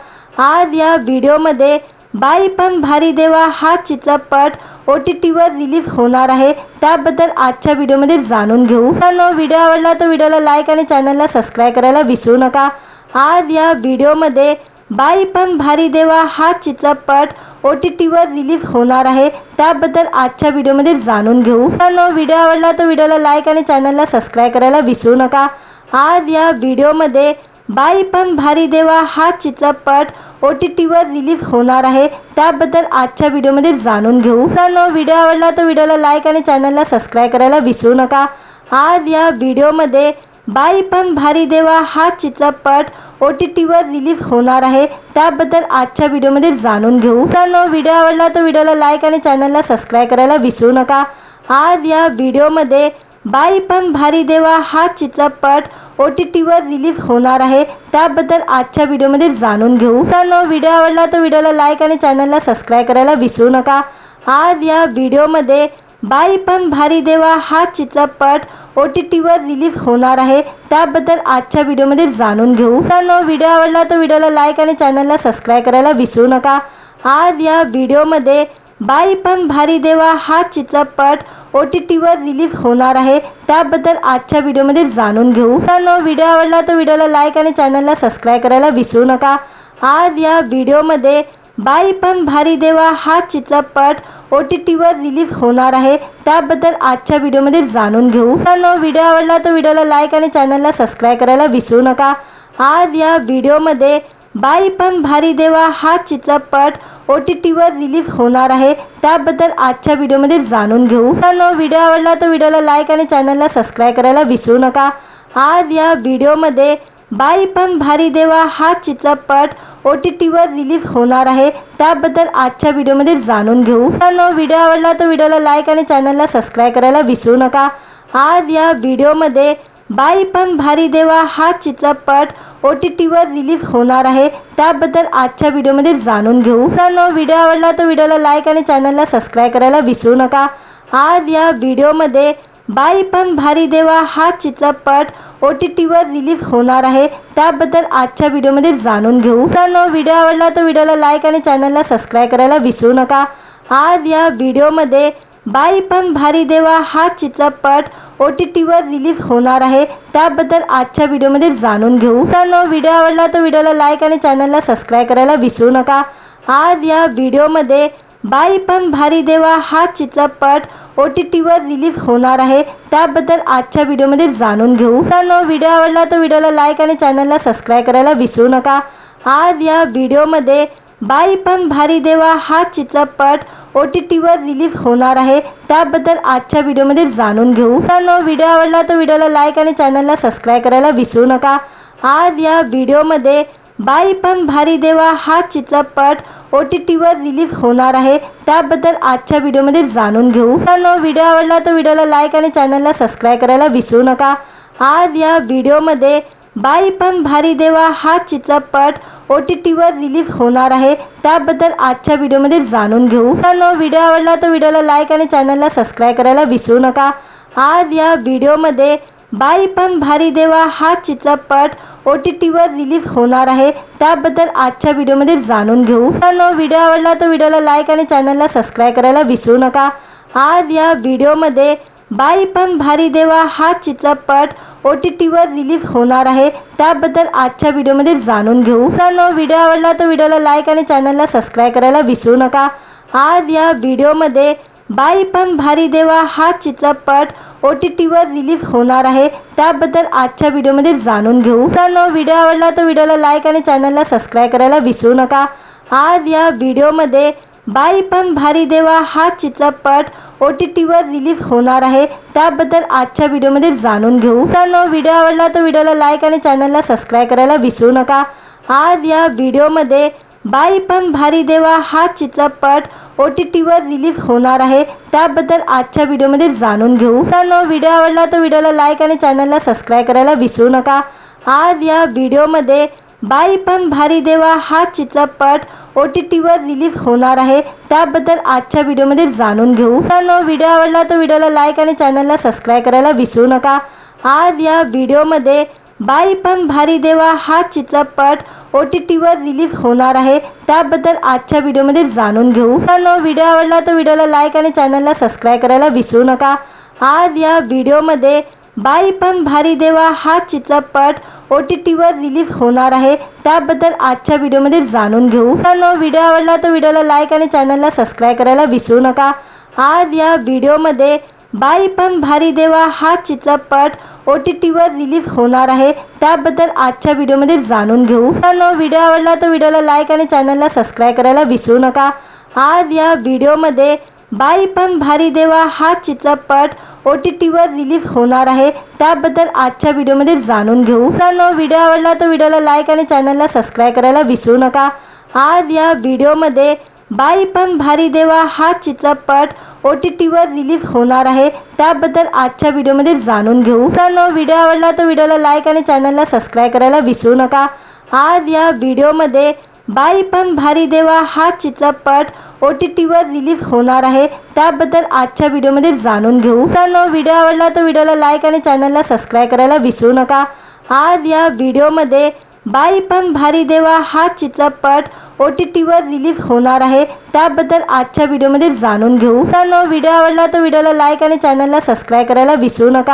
आज या व्हिडिओमध्ये बाई पण भारी देवा हा चित्रपट OTTवर रिलीज होणार आहे, त्याबद्दल आजच्या व्हिडिओमध्ये जाणून घेऊ. मित्रांनो, व्हिडिओ आवडला तर व्हिडिओला लाईक आणि चॅनलला सबस्क्राईब करायला विसरू नका. आज या व्हिडिओमध्ये बाई पण भारी देवा हा चित्रपट OTTवर रिलीज होणार आहे, त्याबद्दल आजच्या व्हिडिओमध्ये जाणून घेऊ. मित्रांनो, व्हिडिओ आवडला तर व्हिडिओला लाईक आणि चॅनलला सबस्क्राईब करायला विसरू नका. आज या व्हिडिओमध्ये बाई पण भारी देवा हा चित्रपट OTTवर रिलीज होणार आहे, त्याबद्दल आजच्या व्हिडिओमध्ये जाणून घेऊ. मित्रांनो, व्हिडिओ आवडला तर व्हिडिओला लाईक आणि चॅनलला सबस्क्राईब करायला विसरू नका. आज या व्हिडिओमध्ये बाई पण भारी देवा हा चित्रपट OTTवर रिलीज होणार आहे, त्याबद्दल आजच्या व्हिडिओमध्ये जाणून घेऊ. मित्रांनो, व्हिडिओ आवडला तर व्हिडिओला लाईक आणि चॅनलला सबस्क्राईब करायला विसरू नका. आज या व्हिडिओमध्ये बाई पण भारी देवा हा चित्रपट OTTवर रिलीज होणार आहे, त्याबद्दल आजच्या व्हिडिओमध्ये जाणून घेऊ. मित्रांनो, व्हिडिओ आवडला तर व्हिडिओला लाईक आणि चॅनलला सबस्क्राईब करायला विसरू नका. आज या व्हिडिओमध्ये बाई पण भारी देवा हा चित्रपट OTTवर रिलीज होणार आहे, त्याबद्दल आजच्या व्हिडिओमध्ये जाणून घेऊ. मित्रांनो, व्हिडिओ आवडला तर व्हिडिओला लाईक आणि चॅनलला सबस्क्राईब करायला विसरू नका. आज या व्हिडिओमध्ये बाई पण भारी देवा हा चित्रपट OTTवर रिलीज होणार आहे, त्याबद्दल आजच्या व्हिडिओमध्ये जाणून घेऊ. मित्रांनो, व्हिडिओ आवडला तर व्हिडिओला लाईक आणि चॅनलला सबस्क्राईब करायला विसरू नका. आज या व्हिडिओमध्ये बाई पण भारी देवा हा चित्रपट OTTवर रिलीज होणार आहे, त्याबद्दल आजच्या व्हिडिओमध्ये जाणून घेऊ. मित्रांनो, व्हिडिओ आवडला तर व्हिडिओला लाईक आणि चॅनलला सबस्क्राईब करायला विसरू नका. आज या व्हिडिओमध्ये बाई पण भारी देवा हा चित्रपट OTTवर रिलीज होणार आहे, त्याबद्दल आजच्या व्हिडिओमध्ये जाणून घेऊ. मित्रांनो, व्हिडिओ आवडला तर व्हिडिओला लाईक आणि चॅनलला सबस्क्राईब करायला विसरू नका. आज या व्हिडिओमध्ये बाई पण भारी देवा हा चित्रपट OTTवर रिलीज होणार आहे, त्याबद्दल आजच्या व्हिडिओमध्ये जाणून घेऊ. मित्रांनो, व्हिडिओ आवडला तर व्हिडिओला लाईक आणि चॅनलला सबस्क्राईब करायला विसरू नका. आज या व्हिडिओमध्ये बाई पण भारी देवा हा चित्रपट OTTवर रिलीज होणार आहे, त्याबद्दल आजच्या व्हिडिओमध्ये जाणून घेऊ. मित्रांनो, व्हिडिओ आवडला तर व्हिडिओला लाईक आणि चॅनलला सबस्क्राईब करायला विसरू नका. आज या व्हिडिओमध्ये बाई पण भारी देवा हा चित्रपट OTTवर रिलीज होणार आहे, त्याबद्दल आजच्या व्हिडिओमध्ये जाणून घेऊ. मित्रांनो, व्हिडिओ आवडला तर व्हिडिओला लाईक आणि चॅनलला सबस्क्राईब करायला विसरू नका. आज या व्हिडिओमध्ये बाई पण भारी देवा हा चित्रपट OTTवर रिलीज होणार आहे, त्याबद्दल आजच्या व्हिडिओमध्ये जाणून घेऊ. मित्रांनो, व्हिडिओ आवडला तर व्हिडिओला लाईक आणि चॅनलला सबस्क्राईब करायला विसरू नका. आज या व्हिडिओमध्ये बाई पण भारी देवा हा चित्रपट OTTवर रिलीज होणार आहे, त्याबद्दल आजच्या व्हिडिओमध्ये जाणून घेऊ. मित्रांनो, व्हिडिओ आवडला तर व्हिडिओला लाईक आणि चॅनलला सबस्क्राईब करायला विसरू नका. आज या व्हिडिओमध्ये बाई पण भारी देवा हा चित्रपट OTTवर रिलीज होणार आहे, त्याबद्दल आजच्या व्हिडिओमध्ये जाणून घेऊ. मित्रांनो, व्हिडिओ आवडला तर व्हिडिओला लाईक आणि चॅनलला सबस्क्राईब करायला विसरू नका. आज या व्हिडिओमध्ये बाई पण भारी देवा हा चित्रपट OTTवर रिलीज होणार आहे, त्याबद्दल आजच्या व्हिडिओमध्ये जाणून घेऊ. मित्रांनो, व्हिडिओ आवडला तर व्हिडिओला लाईक आणि चॅनलला सबस्क्राईब करायला विसरू नका. आज या व्हिडिओमध्ये बाई पण भारी देवा हा चित्रपट OTTवर रिलीज होणार आहे, त्याबद्दल आजच्या व्हिडिओमध्ये जाणून घेऊ. मित्रांनो, व्हिडिओ आवडला तर व्हिडिओला लाईक आणि चॅनलला सबस्क्राईब करायला विसरू नका. आज या व्हिडिओमध्ये बाई पण भारी देवा हा चित्रपट OTTवर रिलीज होणार आहे, त्याबद्दल आजच्या व्हिडिओमध्ये जाणून घेऊ. मित्रांनो, व्हिडिओ आवडला तर व्हिडिओला लाईक आणि चॅनलला सबस्क्राईब करायला विसरू नका. आज या व्हिडिओमध्ये बाई पण भारी देवा हा चित्रपट OTTवर रिलीज होणार आहे, त्याबद्दल आजच्या व्हिडिओमध्ये जाणून घेऊ. मित्रांनो, व्हिडिओ आवडला तर व्हिडिओला लाईक आणि चॅनलला सबस्क्राईब करायला विसरू नका. आज या व्हिडिओमध्ये बाई पण भारी देवा हा चित्रपट OTTवर रिलीज होणार आहे, त्याबद्दल आजच्या व्हिडिओमध्ये जाणून घेऊ. मित्रांनो, व्हिडिओ आवडला तर व्हिडिओला लाईक आणि चॅनलला सबस्क्राईब करायला विसरू नका. आज या व्हिडिओमध्ये बाई पण भारी देवा हा चित्रपट OTTवर रिलीज होणार आहे, त्याबद्दल आजच्या व्हिडिओमध्ये जाणून घेऊ. मित्रांनो, व्हिडिओ आवडला तर व्हिडिओला लाईक आणि चॅनलला सबस्क्राईब करायला विसरू नका. आज या व्हिडिओमध्ये बाई पण भारी देवा हा चित्रपट OTTवर रिलीज होणार आहे, त्याबद्दल आजच्या व्हिडिओमध्ये जाणून घेऊ. मित्रांनो, व्हिडिओ आवडला तर व्हिडिओला लाईक आणि चॅनलला सबस्क्राईब करायला विसरू नका. आज या व्हिडिओमध्ये बाई पण भारी देवा हा चित्रपट OTTवर रिलीज होणार आहे, त्याबद्दल आजच्या व्हिडिओमध्ये जाणून घेऊ. मित्रांनो, व्हिडिओ आवडला तर व्हिडिओला लाईक आणि चॅनलला सबस्क्राईब करायला विसरू नका. आज या व्हिडिओमध्ये बाई पण भारी देवा हा चित्रपट OTTवर रिलीज होणार आहे, त्याबद्दल आजच्या व्हिडिओमध्ये जाणून घेऊ. मित्रांनो, व्हिडिओ आवडला तर व्हिडिओला लाईक आणि चॅनलला सबस्क्राईब करायला विसरू नका. आज या व्हिडिओमध्ये बाई पण भारी देवा हा चित्रपट OTTवर रिलीज होणार आहे, त्याबद्दल आजच्या व्हिडिओमध्ये जाणून घेऊ. मित्रांनो, व्हिडिओ आवडला तर व्हिडिओला लाईक आणि चॅनलला सबस्क्राईब करायला विसरू नका. आज या व्हिडिओमध्ये बाई पण भारी देवा हा चित्रपट OTTवर रिलीज होणार आहे, त्याबद्दल आजच्या व्हिडिओमध्ये जाणून घेऊ. मित्रांनो, व्हिडिओ आवडला तर व्हिडिओला लाईक आणि चॅनलला सबस्क्राईब करायला विसरू नका. आज या व्हिडिओमध्ये बाई पण भारी देवा हा चित्रपट OTTवर रिलीज होणार आहे, त्याबद्दल आजच्या व्हिडिओमध्ये जाणून घेऊ. मित्रांनो, व्हिडिओ आवडला तर व्हिडिओला लाईक आणि चॅनलला सबस्क्राईब करायला विसरू नका. आज या व्हिडिओमध्ये बाई पण भारी देवा हा चित्रपट OTTवर रिलीज होणार आहे, त्याबद्दल आजच्या व्हिडिओमध्ये जाणून घेऊ. मित्रांनो, व्हिडिओ आवडला तर व्हिडिओला लाईक आणि चॅनलला सबस्क्राईब करायला विसरू नका. आज या व्हिडिओमध्ये बाई पण भारी देवा हा चित्रपट OTTवर रिलीज होणार आहे, त्याबद्दल आजच्या व्हिडिओमध्ये जाणून घेऊ. मित्रांनो, व्हिडिओ आवडला तर व्हिडिओला लाईक आणि चॅनलला सबस्क्राईब करायला विसरू नका. आज या व्हिडिओमध्ये बाई पण भारी देवा हा चित्रपट OTTवर रिलीज होणार आहे, त्याबद्दल आजच्या व्हिडिओमध्ये जाणून घेऊ. मित्रांनो, व्हिडिओ आवडला तर व्हिडिओला लाईक आणि चॅनलला सबस्क्राईब करायला विसरू नका.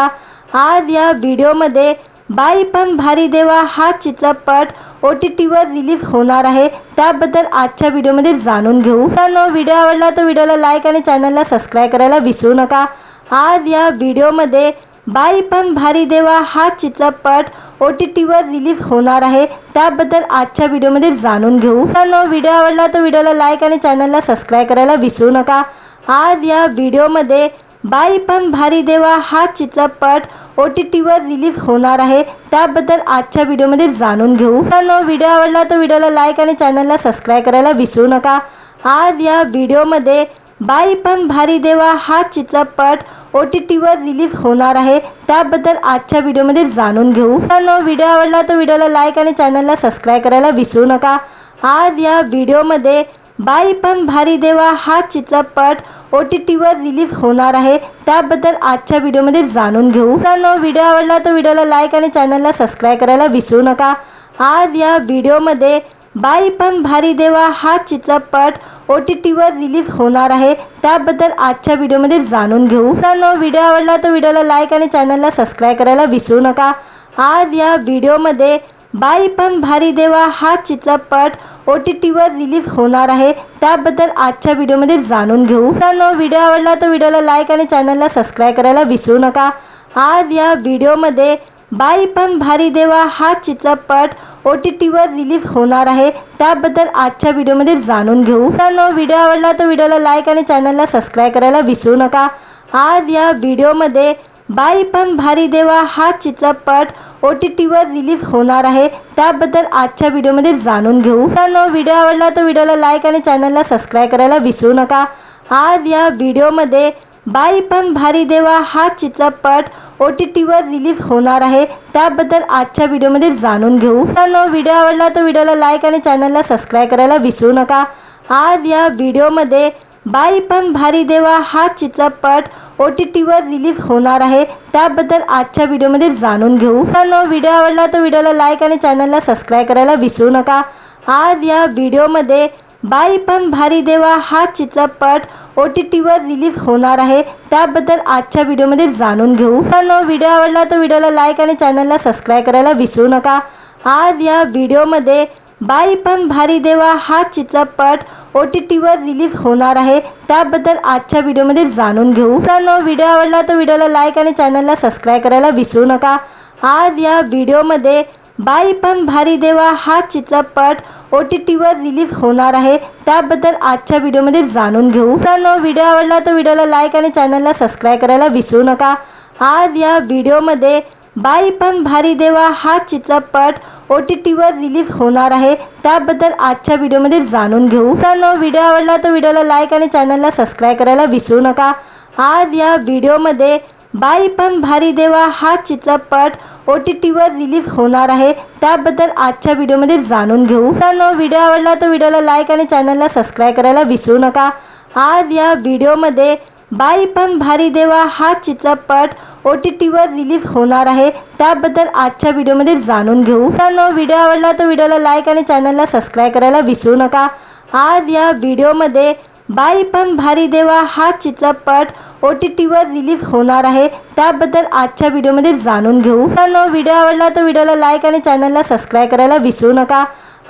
आज या व्हिडिओमध्ये बाई पण भारी देवा हा चित्रपट OTTवर रिलीज होणार आहे, त्याबद्दल आजच्या व्हिडिओमध्ये जाणून घेऊ. मित्रांनो, व्हिडिओ आवडला तर व्हिडिओला लाईक आणि चॅनलला सबस्क्राईब करायला विसरू नका. आज या व्हिडिओमध्ये बाई पण भारी देवा हा चित्रपट OTTवर रिलीज होणार आहे, त्याबद्दल आजच्या व्हिडिओमध्ये जाणून घेऊ. मित्रांनो, व्हिडिओ आवडला तर व्हिडिओला लाईक आणि चॅनलला सबस्क्राईब करायला विसरू नका. आज या व्हिडिओमध्ये बाई पण भारी देवा हा चित्रपट OTTवर रिलीज होणार आहे, त्याबद्दल आजच्या व्हिडिओमध्ये जाणून घेऊ. मित्रांनो, व्हिडिओ आवडला तर व्हिडिओला लाईक आणि चॅनलला सबस्क्राईब करायला विसरू नका. आज या व्हिडिओमध्ये बाई पण भारी देवा हा चित्रपट OTTवर रिलीज होणार आहे, त्याबद्दल आजच्या व्हिडिओमध्ये जाणून घेऊ. मित्रांनो, व्हिडिओ आवडला तर व्हिडिओला लाईक आणि चॅनलला सबस्क्राईब करायला विसरू नका. आज या व्हिडिओमध्ये बाई पण भारी देवा हा चित्रपट OTTवर रिलीज होणार आहे, त्याबद्दल आजच्या व्हिडिओमध्ये जाणून घेऊ. मित्रांनो, व्हिडिओ आवडला तर व्हिडिओला लाईक आणि चॅनलला सबस्क्राईब करायला विसरू नका. आज या व्हिडिओमध्ये बाई पण भारी देवा हा चित्रपट OTTवर रिलीज होणार आहे, त्याबद्दल आजच्या व्हिडिओमध्ये जाणून घेऊ. मित्रांनो, व्हिडिओ आवडला तर व्हिडिओला लाईक आणि चॅनलला सबस्क्राईब करायला विसरू नका. आज या व्हिडिओमध्ये बाई पण भारी देवा हा चित्रपट OTTवर रिलीज होणार आहे, त्याबद्दल आजच्या व्हिडिओमध्ये जाणून घेऊ. मित्रांनो, व्हिडिओ आवडला तर व्हिडिओला लाईक आणि चॅनलला सबस्क्राईब करायला विसरू नका. आज या व्हिडिओमध्ये बाई पण भारी देवा हा चित्रपट OTTवर रिलीज होणार आहे, त्याबद्दल आजच्या व्हिडिओमध्ये जाणून घेऊ. मित्रांनो, व्हिडिओ आवडला तर व्हिडिओला लाईक आणि चॅनलला सबस्क्राईब करायला विसरू नका. आज या व्हिडिओमध्ये बाई पण भारी देवा हा चित्रपट OTTवर रिलीज होणार आहे, त्याबद्दल आजच्या व्हिडिओमध्ये जाणून घेऊ. मित्रांनो, व्हिडिओ आवडला तर व्हिडिओला लाईक आणि चॅनलला सबस्क्राईब करायला विसरू नका. आज या व्हिडिओमध्ये बाई पण भारी देवा हा चित्रपट OTTवर रिलीज होणार आहे, त्याबद्दल आजच्या व्हिडिओमध्ये जाणून घेऊ. मित्रांनो, व्हिडिओ आवडला तर व्हिडिओला लाईक आणि चॅनलला सबस्क्राईब करायला विसरू नका. आज या व्हिडिओमध्ये बाई पण भारी देवा हा चित्रपट OTTवर रिलीज होणार आहे, त्याबद्दल आजच्या व्हिडिओमध्ये जाणून घेऊ. मित्रांनो, व्हिडिओ आवडला तर व्हिडिओला लाईक आणि चॅनलला सबस्क्राईब करायला विसरू नका. आज या व्हिडिओमध्ये बाई पण भारी देवा हा चित्रपट OTTवर रिलीज होणार आहे, त्याबद्दल आजच्या व्हिडिओमध्ये जाणून घेऊ. मित्रांनो, व्हिडिओ आवडला तर व्हिडिओला लाईक आणि चॅनलला सबस्क्राईब करायला विसरू नका. आज या व्हिडिओमध्ये बाई पण भारी देवा हा चित्रपट OTTवर रिलीज होणार आहे, त्याबद्दल आजच्या व्हिडिओमध्ये जाणून घेऊ. मित्रांनो, व्हिडिओ आवडला तर व्हिडिओला लाईक आणि चॅनलला सबस्क्राईब करायला विसरू नका. आज या व्हिडिओमध्ये बाई पण भारी देवा हा चित्रपट OTTवर रिलीज होणार आहे, त्याबद्दल आजच्या व्हिडिओमध्ये जाणून घेऊ. मित्रांनो, व्हिडिओ आवडला तर व्हिडिओला लाईक आणि चॅनलला सबस्क्राईब करायला विसरू नका. आज या व्हिडिओमध्ये बाई पण भारी देवा हा चित्रपट OTTवर रिलीज होणार आहे, त्याबद्दल आजच्या व्हिडिओमध्ये जाणून घेऊ. मित्रांनो, व्हिडिओ आवडला तर व्हिडिओला लाईक आणि चॅनलला सबस्क्राईब करायला विसरू नका. आज या व्हिडिओमध्ये बाई पण भारी देवा हा चित्रपट OTTवर रिलीज होणार आहे, त्याबद्दल आजच्या व्हिडिओमध्ये जाणून घेऊ. मित्रांनो, व्हिडिओ आवडला तर व्हिडिओला लाईक आणि चॅनलला सबस्क्राईब करायला विसरू नका. आज या व्हिडिओमध्ये बाई पण भारी देवा हा चित्रपट OTTवर रिलीज होणार आहे, त्याबद्दल आजच्या व्हिडिओमध्ये जाणून घेऊ. मित्रांनो, व्हिडिओ आवडला तर व्हिडिओला लाईक आणि चॅनलला सबस्क्राईब करायला विसरू नका. आज या व्हिडिओमध्ये बाई पण भारी देवा हा चित्रपट OTTवर रिलीज होणार आहे, त्याबद्दल आजच्या व्हिडिओमध्ये जाणून घेऊ. मित्रांनो, व्हिडिओ आवडला तर व्हिडिओला लाईक आणि चॅनलला सबस्क्राईब करायला विसरू नका.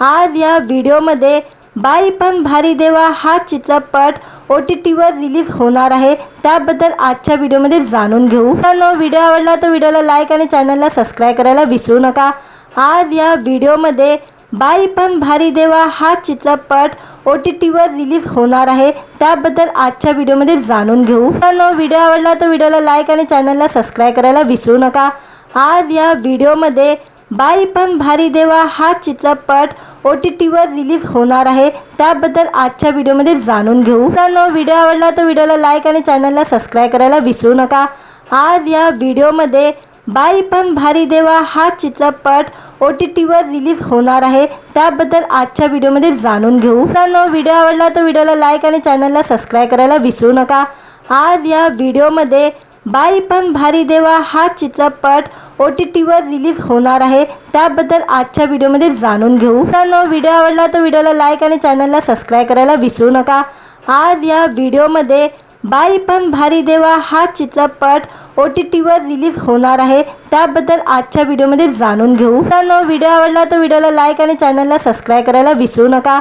आज या व्हिडिओमध्ये बाई पण भारी देवा हा चित्रपट OTTवर रिलीज होणार आहे, त्याबद्दल आजच्या व्हिडिओमध्ये जाणून घेऊ. मित्रांनो, व्हिडिओ आवडला तर व्हिडिओला लाईक आणि चॅनलला सबस्क्राईब करायला विसरू नका. आज या व्हिडिओमध्ये बाई पण भारी देवा हा चित्रपट OTTवर रिलीज होणार आहे, त्याबद्दल आजच्या व्हिडिओमध्ये जाणून घेऊ. मित्रांनो, व्हिडिओ आवडला तर व्हिडिओला लाईक आणि चॅनलला सबस्क्राईब करायला विसरू नका. आज या व्हिडिओमध्ये बाई पण भारी देवा हा चित्रपट OTTवर रिलीज होणार आहे, त्याबद्दल आजच्या व्हिडिओमध्ये जाणून घेऊ. मित्रांनो, व्हिडिओ आवडला तर व्हिडिओला लाईक आणि चॅनलला सबस्क्राईब करायला विसरू नका. आज या व्हिडिओमध्ये बाई पण भारी देवा हा चित्रपट OTTवर रिलीज होणार आहे, त्याबद्दल आजच्या व्हिडिओमध्ये जाणून घेऊ. मित्रांनो, व्हिडिओ आवडला तर व्हिडिओला लाईक आणि चॅनलला सबस्क्राईब करायला विसरू नका. आज या व्हिडिओमध्ये बाई पण भारी देवा हा चित्रपट OTTवर रिलीज होणार आहे, त्याबद्दल आजच्या व्हिडिओमध्ये जाणून घेऊ. मित्रांनो, व्हिडिओ आवडला तर व्हिडिओला लाईक आणि चॅनलला सबस्क्राईब करायला विसरू नका. आज या व्हिडिओमध्ये बाई पण भारी देवा हा चित्रपट OTTवर रिलीज होणार आहे, त्याबद्दल आजच्या व्हिडिओमध्ये जाणून घेऊ. मित्रांनो, व्हिडिओ आवडला तर व्हिडिओला लाईक आणि चॅनलला सबस्क्राईब करायला विसरू नका.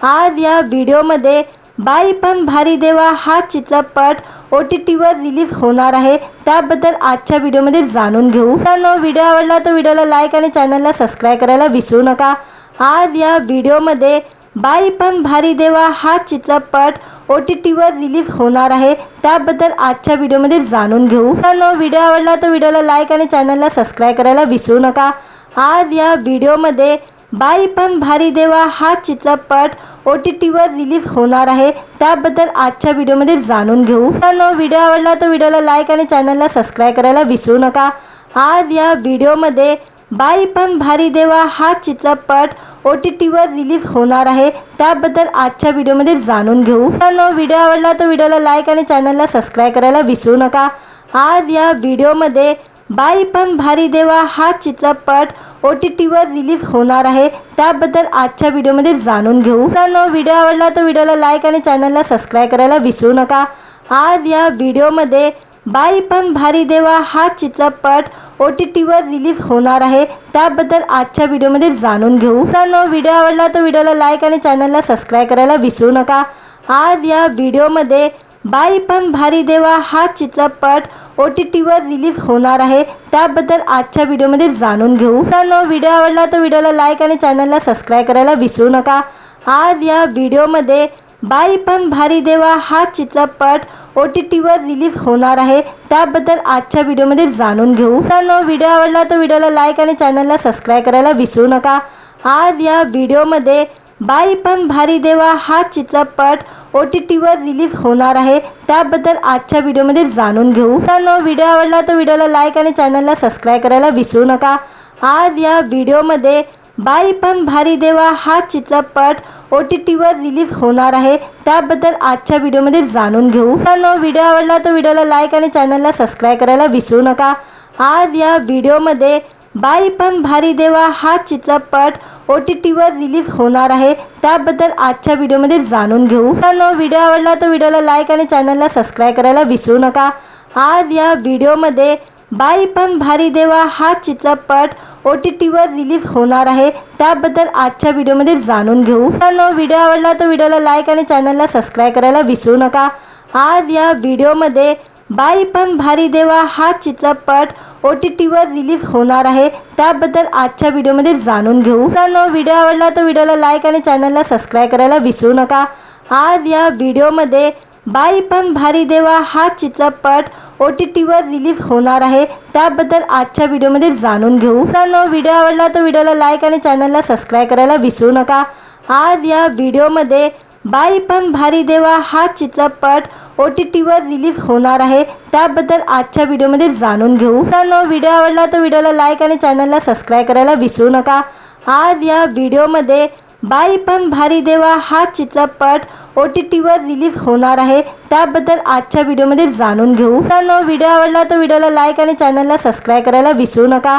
आज या व्हिडिओमध्ये बाई पण भारी देवा हा चित्रपट OTTवर रिलीज होणार आहे, त्याबद्दल आजच्या व्हिडिओमध्ये जाणून घेऊ. मित्रांनो, व्हिडिओ आवडला तर व्हिडिओला लाईक आणि चॅनलला सबस्क्राईब करायला विसरू नका. आज या व्हिडिओमध्ये बाई पण भारी देवा हा चित्रपट OTTवर रिलीज होणार आहे, त्याबद्दल आजच्या व्हिडिओमध्ये जाणून घेऊ. मित्रांनो, व्हिडिओ आवडला तर व्हिडिओला लाईक आणि चॅनलला सबस्क्राईब करायला विसरू नका. आज या व्हिडिओमध्ये बाई पण भारी देवा हा चित्रपट OTTवर रिलीज होणार आहे, त्याबद्दल आजच्या व्हिडिओमध्ये जाणून घेऊ. मित्रांनो, व्हिडिओ आवडला तर व्हिडिओला लाईक आणि चॅनलला सबस्क्राईब करायला विसरू नका. आज या व्हिडिओमध्ये बाई पण भारी देवा हा चित्रपट OTTवर रिलीज होणार आहे, त्याबद्दल आजच्या व्हिडिओमध्ये जाणून घेऊ. मित्रांनो, व्हिडिओ आवडला तर व्हिडिओला लाईक आणि चॅनलला सबस्क्राईब करायला विसरू नका. आज या व्हिडिओमध्ये बाई पण भारी देवा हा चित्रपट OTTवर रिलीज होणार आहे, त्याबद्दल आजच्या व्हिडिओमध्ये जाणून घेऊ. मित्रांनो, व्हिडिओ आवडला तर व्हिडिओला लाईक आणि चॅनलला सबस्क्राईब करायला विसरू नका. आज या व्हिडिओमध्ये बाई पण भारी देवा हा चित्रपट OTTवर रिलीज होणार आहे, त्याबद्दल आजच्या व्हिडिओमध्ये जाणून घेऊ. मित्रांनो, व्हिडिओ आवडला तर व्हिडिओला लाईक आणि चॅनलला सबस्क्राईब करायला विसरू नका. आज या व्हिडिओमध्ये बाई पण भारी देवा हा चित्रपट OTTवर रिलीज होणार आहे, त्याबद्दल आजच्या व्हिडिओमध्ये जाणून घेऊ. मित्रांनो, व्हिडिओ आवडला तर व्हिडिओला लाईक आणि चॅनलला सबस्क्राईब करायला विसरू नका. आज या व्हिडिओमध्ये बाई पण भारी देवा हा चित्रपट OTTवर रिलीज होणार आहे, त्याबद्दल आजच्या व्हिडिओमध्ये जाणून घेऊ. मित्रांनो, व्हिडिओ आवडला तर व्हिडिओला लाईक आणि चॅनलला सबस्क्राईब करायला विसरू नका. आज या व्हिडिओमध्ये बाई पण भारी देवा हा चित्रपट OTTवर रिलीज होणार आहे, त्याबद्दल आजच्या व्हिडिओमध्ये जाणून घेऊ. मित्रांनो, व्हिडिओ आवडला तर व्हिडिओला लाईक आणि चॅनलला सबस्क्राईब करायला विसरू नका. आज या व्हिडिओमध्ये बाई पण भारी देवा हा चित्रपट OTTवर रिलीज होणार आहे, त्याबद्दल आजच्या व्हिडिओमध्ये जाणून घेऊ. मित्रांनो, व्हिडिओ आवडला तर व्हिडिओला लाईक आणि चॅनलला सबस्क्राईब करायला विसरू नका. आज या व्हिडिओमध्ये बाई पण भारी देवा हा चित्रपट OTTवर रिलीज होणार आहे, त्याबद्दल आजच्या व्हिडिओमध्ये जाणून घेऊ. मित्रांनो, व्हिडिओ आवडला तर व्हिडिओला लाईक आणि चॅनलला सबस्क्राईब करायला विसरू नका. आज या व्हिडिओमध्ये बाई पण भारी देवा हा चित्रपट OTTवर रिलीज होणार आहे, त्याबद्दल आजच्या व्हिडिओमध्ये जाणून घेऊ. मित्रांनो, व्हिडिओ आवडला तर व्हिडिओला लाईक आणि चॅनलला सबस्क्राईब करायला विसरू नका. आज या व्हिडिओमध्ये बाई पण भारी देवा हा चित्रपट OTTवर रिलीज होणार आहे, त्याबद्दल आजच्या व्हिडिओमध्ये जाणून घेऊ. मित्रांनो, व्हिडिओ आवडला तर व्हिडिओला लाईक आणि चॅनलला सबस्क्राईब करायला विसरू नका. आज या व्हिडिओमध्ये बाई पण भारी देवा हा चित्रपट OTTवर रिलीज होणार आहे, त्याबद्दल आजच्या व्हिडिओमध्ये जाणून घेऊ. मित्रांनो, व्हिडिओ आवडला तर व्हिडिओला लाईक आणि चॅनलला सबस्क्राईब करायला विसरू नका. आज या व्हिडिओमध्ये बाई पण भारी देवा हा चित्रपट OTTवर रिलीज होणार आहे, त्याबद्दल आजच्या व्हिडिओमध्ये जाणून घेऊ. मित्रांनो, व्हिडिओ आवडला तर व्हिडिओला लाईक आणि चॅनलला सबस्क्राईब करायला विसरू नका. आज या व्हिडिओमध्ये बाई पण भारी देवा हा चित्रपट OTTवर रिलीज होणार आहे, त्याबद्दल आजच्या व्हिडिओमध्ये जाणून घेऊ. मित्रांनो, व्हिडिओ आवडला तर व्हिडिओला लाईक आणि चॅनलला सबस्क्राईब करायला विसरू नका.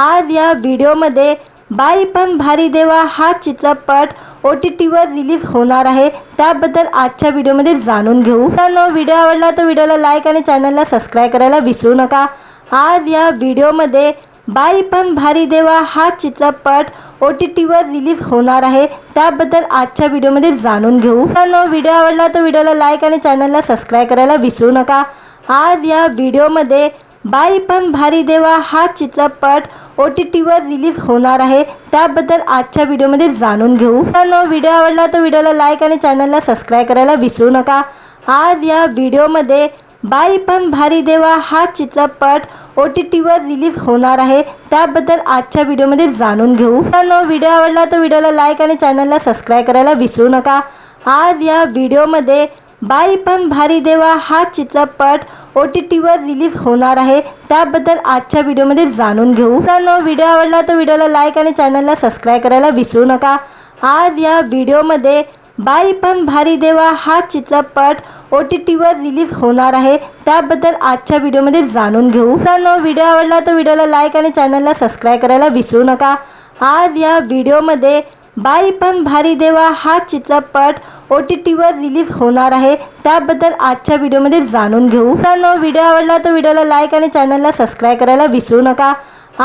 आज या व्हिडिओमध्ये बाई पण भारी देवा हा चित्रपट OTTवर रिलीज होणार आहे, त्याबद्दल आजच्या व्हिडिओमध्ये जाणून घेऊ. मित्रांनो, व्हिडिओ आवडला तर व्हिडिओला लाईक आणि चॅनलला सबस्क्राईब करायला विसरू नका. आज या व्हिडिओमध्ये बाई पण भारी देवा हा चित्रपट OTTवर रिलीज होणार आहे, त्याबद्दल आजच्या व्हिडिओमध्ये जाणून घेऊ. मित्रांनो, व्हिडिओ आवडला तर व्हिडिओला लाईक आणि चॅनलला सबस्क्राईब करायला विसरू नका. आज या व्हिडिओमध्ये बाई पण भारी देवा हा चित्रपट OTTवर रिलीज होणार आहे, त्याबद्दल आजच्या व्हिडिओमध्ये जाणून घेऊ. मित्रांनो, व्हिडिओ आवडला तर व्हिडिओला लाईक आणि चॅनलला सबस्क्राईब करायला विसरू नका. आज या व्हिडिओमध्ये बाई पण भारी देवा हा चित्रपट OTTवर रिलीज होणार आहे, त्याबद्दल आजच्या व्हिडिओमध्ये जाणून घेऊ. मित्रांनो, व्हिडिओ आवडला तर व्हिडिओला लाईक आणि चॅनलला सबस्क्राईब करायला विसरू नका. आज या व्हिडिओमध्ये बाई पण भारी देवा हा चित्रपट OTTवर रिलीज होणार आहे, त्याबद्दल आजच्या व्हिडिओमध्ये जाणून घेऊ. मित्रांनो, व्हिडिओ आवडला तर व्हिडिओला लाईक आणि चॅनलला सबस्क्राईब करायला विसरू नका. आज या व्हिडिओमध्ये बाई पण भारी देवा हा चित्रपट OTTवर रिलीज होणार आहे, त्याबद्दल आजच्या व्हिडिओमध्ये जाणून घेऊ. मित्रांनो, व्हिडिओ आवडला तर व्हिडिओला लाईक आणि चॅनलला सबस्क्राईब करायला विसरू नका. आज या व्हिडिओमध्ये बाई पण भारी देवा हा चित्रपट OTTवर रिलीज होणार आहे, त्याबद्दल आजच्या व्हिडिओमध्ये जाणून घेऊ. मित्रांनो, व्हिडिओ आवडला तर व्हिडिओला लाईक आणि चॅनलला सबस्क्राईब करायला विसरू नका.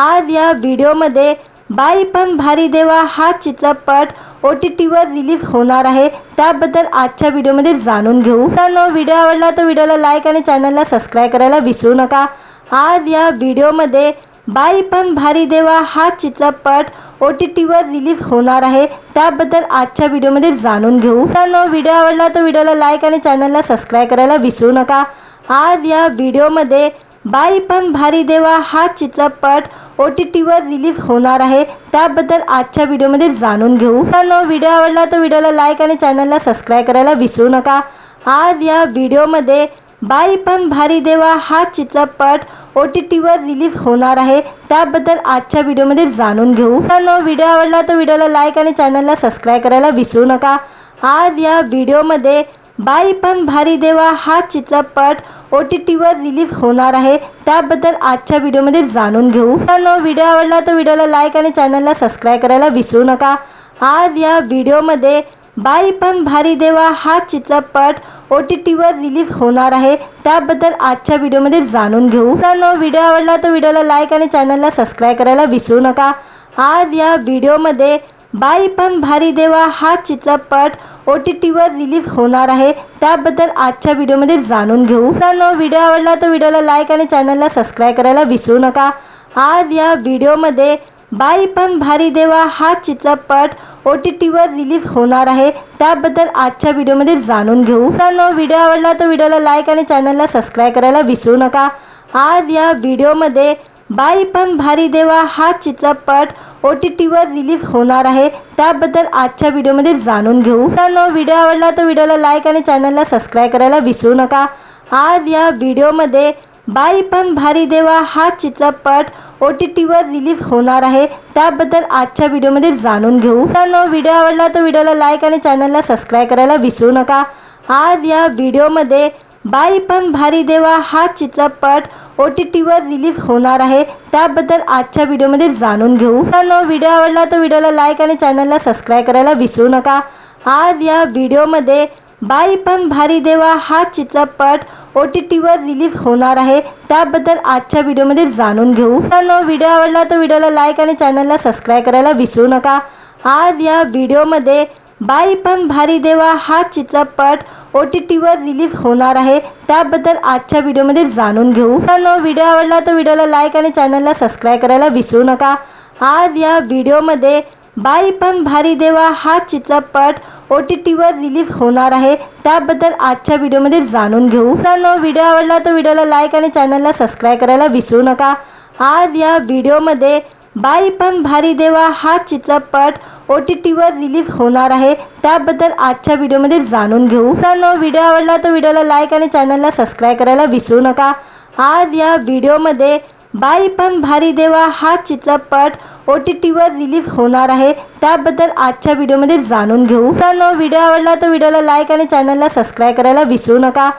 आज या व्हिडिओमध्ये बाई पण भारी देवा हा चित्रपट OTTवर रिलीज होणार आहे, त्याबद्दल आजच्या व्हिडिओमध्ये जाणून घेऊ. मित्रांनो, व्हिडिओ आवडला तर व्हिडिओला लाईक आणि चॅनलला सबस्क्राईब करायला विसरू नका. आज या व्हिडिओमध्ये बाई पण भारी देवा हा चित्रपट OTTवर रिलीज होणार आहे, त्याबद्दल आजच्या व्हिडिओमध्ये जाणून घेऊ. मित्रांनो, व्हिडिओ आवडला तर व्हिडिओला लाईक आणि चॅनलला सबस्क्राईब करायला विसरू नका. आज या व्हिडिओमध्ये बाई पण भारी देवा हा चित्रपट OTTवर रिलीज होणार आहे, त्याबद्दल आजच्या व्हिडिओमध्ये जाणून घेऊ. मित्रांनो, व्हिडिओ आवडला तर व्हिडिओला लाईक आणि चॅनलला सबस्क्राईब करायला विसरू नका. आज या व्हिडिओमध्ये बाई पण भारी देवा हा चित्रपट OTTवर रिलीज होणार आहे, त्याबद्दल आजच्या व्हिडिओमध्ये जाणून घेऊ. मित्रांनो, व्हिडिओ आवडला तर व्हिडिओला लाईक आणि चॅनलला सबस्क्राईब करायला विसरू नका. आज या व्हिडिओमध्ये बाई पण भारी देवा हा चित्रपट OTTवर रिलीज होणार आहे, त्याबद्दल आजच्या व्हिडिओमध्ये जाणून घेऊ. मित्रांनो, व्हिडिओ आवडला तर व्हिडिओला लाईक आणि चॅनलला सबस्क्राईब करायला विसरू नका. आज या व्हिडिओमध्ये बाई पण भारी देवा हा चित्रपट OTTवर रिलीज होणार आहे, त्याबद्दल आजच्या व्हिडिओमध्ये जाणून घेऊ. मित्रांनो, व्हिडिओ आवडला तर व्हिडिओला लाईक आणि चॅनलला सबस्क्राईब करायला विसरू नका. आज या व्हिडिओमध्ये बाई पण भारी देवा हा चित्रपट OTTवर रिलीज होणार आहे, त्याबद्दल आजच्या व्हिडिओमध्ये जाणून घेऊ। मित्रांनो, व्हिडिओ आवडला तर व्हिडिओला लाईक आणि चॅनलला सबस्क्राईब करायला विसरू नका। आज या व्हिडिओमध्ये बाई पण भारी देवा हा चित्रपट OTTवर रिलीज होणार आहे, त्याबद्दल आजच्या व्हिडिओमध्ये जाणून घेऊ। मित्रांनो, व्हिडिओ आवडला तर व्हिडिओला लाईक आणि चॅनलला सबस्क्राईब करायला विसरू नका। आज या व्हिडिओमध्ये बाई पण भारी देवा हा चित्रपट OTTवर रिलीज होणार आहे, त्याबद्दल आजच्या व्हिडिओमध्ये जाणून घेऊ। मित्रांनो, व्हिडिओ आवडला तर व्हिडिओला लाईक आणि चॅनलला सबस्क्राईब करायला विसरू नका। आज या व्हिडिओमध्ये बाई पण भारी देवा हा चित्रपट OTTवर रिलीज होणार आहे, त्याबद्दल आजच्या व्हिडिओमध्ये जाणून घेऊ। मित्रांनो, व्हिडिओ आवडला तर व्हिडिओला लाईक आणि चॅनलला सबस्क्राईब करायला विसरू नका। आज या व्हिडिओमध्ये बाई पण भारी देवा हा चित्रपट OTTवर रिलीज होणार आहे, त्याबद्दल आजच्या व्हिडिओमध्ये जाणून घेऊ। मित्रांनो, व्हिडिओ आवडला तर व्हिडिओला लाईक आणि चॅनलला सबस्क्राईब करायला विसरू नका। आज या व्हिडिओमध्ये बाई पण भारी देवा हा चित्रपट OTTवर रिलीज होणार आहे, त्याबद्दल आजच्या व्हिडिओमध्ये जाणून घेऊ। मित्रांनो, व्हिडिओ आवडला तर व्हिडिओला लाईक आणि चॅनलला सबस्क्राईब करायला विसरू नका। आज या व्हिडिओमध्ये बाई पण भारी देवा हा चित्रपट OTTवर रिलीज होणार आहे, त्याबद्दल आजच्या व्हिडिओमध्ये जाणून घेऊ। मित्रांनो, व्हिडिओ आवडला तर व्हिडिओला लाईक आणि चॅनलला सबस्क्राईब करायला विसरू नका। आज या व्हिडिओमध्ये बाई पण भारी देवा हा चित्रपट OTTवर रिलीज होणार आहे, त्याबद्दल आजच्या व्हिडिओमध्ये जाणून घेऊ। मित्रांनो, व्हिडिओ आवडला तर व्हिडिओला लाईक आणि चॅनलला सबस्क्राईब करायला विसरू नका। आज या व्हिडिओमध्ये बाई पण भारी देवा हा चित्रपट OTTवर रिलीज होणार आहे, त्याबद्दल आजच्या व्हिडिओमध्ये जाणून घेऊ। मित्रांनो, व्हिडिओ आवडला तर व्हिडिओला लाईक आणि चॅनलला सबस्क्राईब करायला विसरू नका। आज या व्हिडिओमध्ये बाई पण भारी देवा हा चित्रपट OTTवर रिलीज होणार आहे, त्याबद्दल आजच्या व्हिडिओमध्ये जाणून घेऊ। मित्रांनो, व्हिडिओ आवडला तर व्हिडिओला लाईक आणि चॅनलला सबस्क्राईब करायला विसरू नका।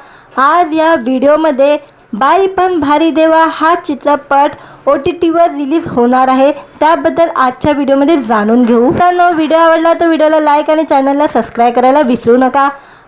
आज या व्हिडिओमध्ये बाई पण भारी देवा हा चित्रपट OTTवर रिलीज होणार आहे, त्याबद्दल आजच्या व्हिडिओमध्ये जाणून घेऊ। मित्रांनो, व्हिडिओ आवडला तर व्हिडिओला लाईक आणि चॅनलला सबस्क्राईब करायला विसरू नका।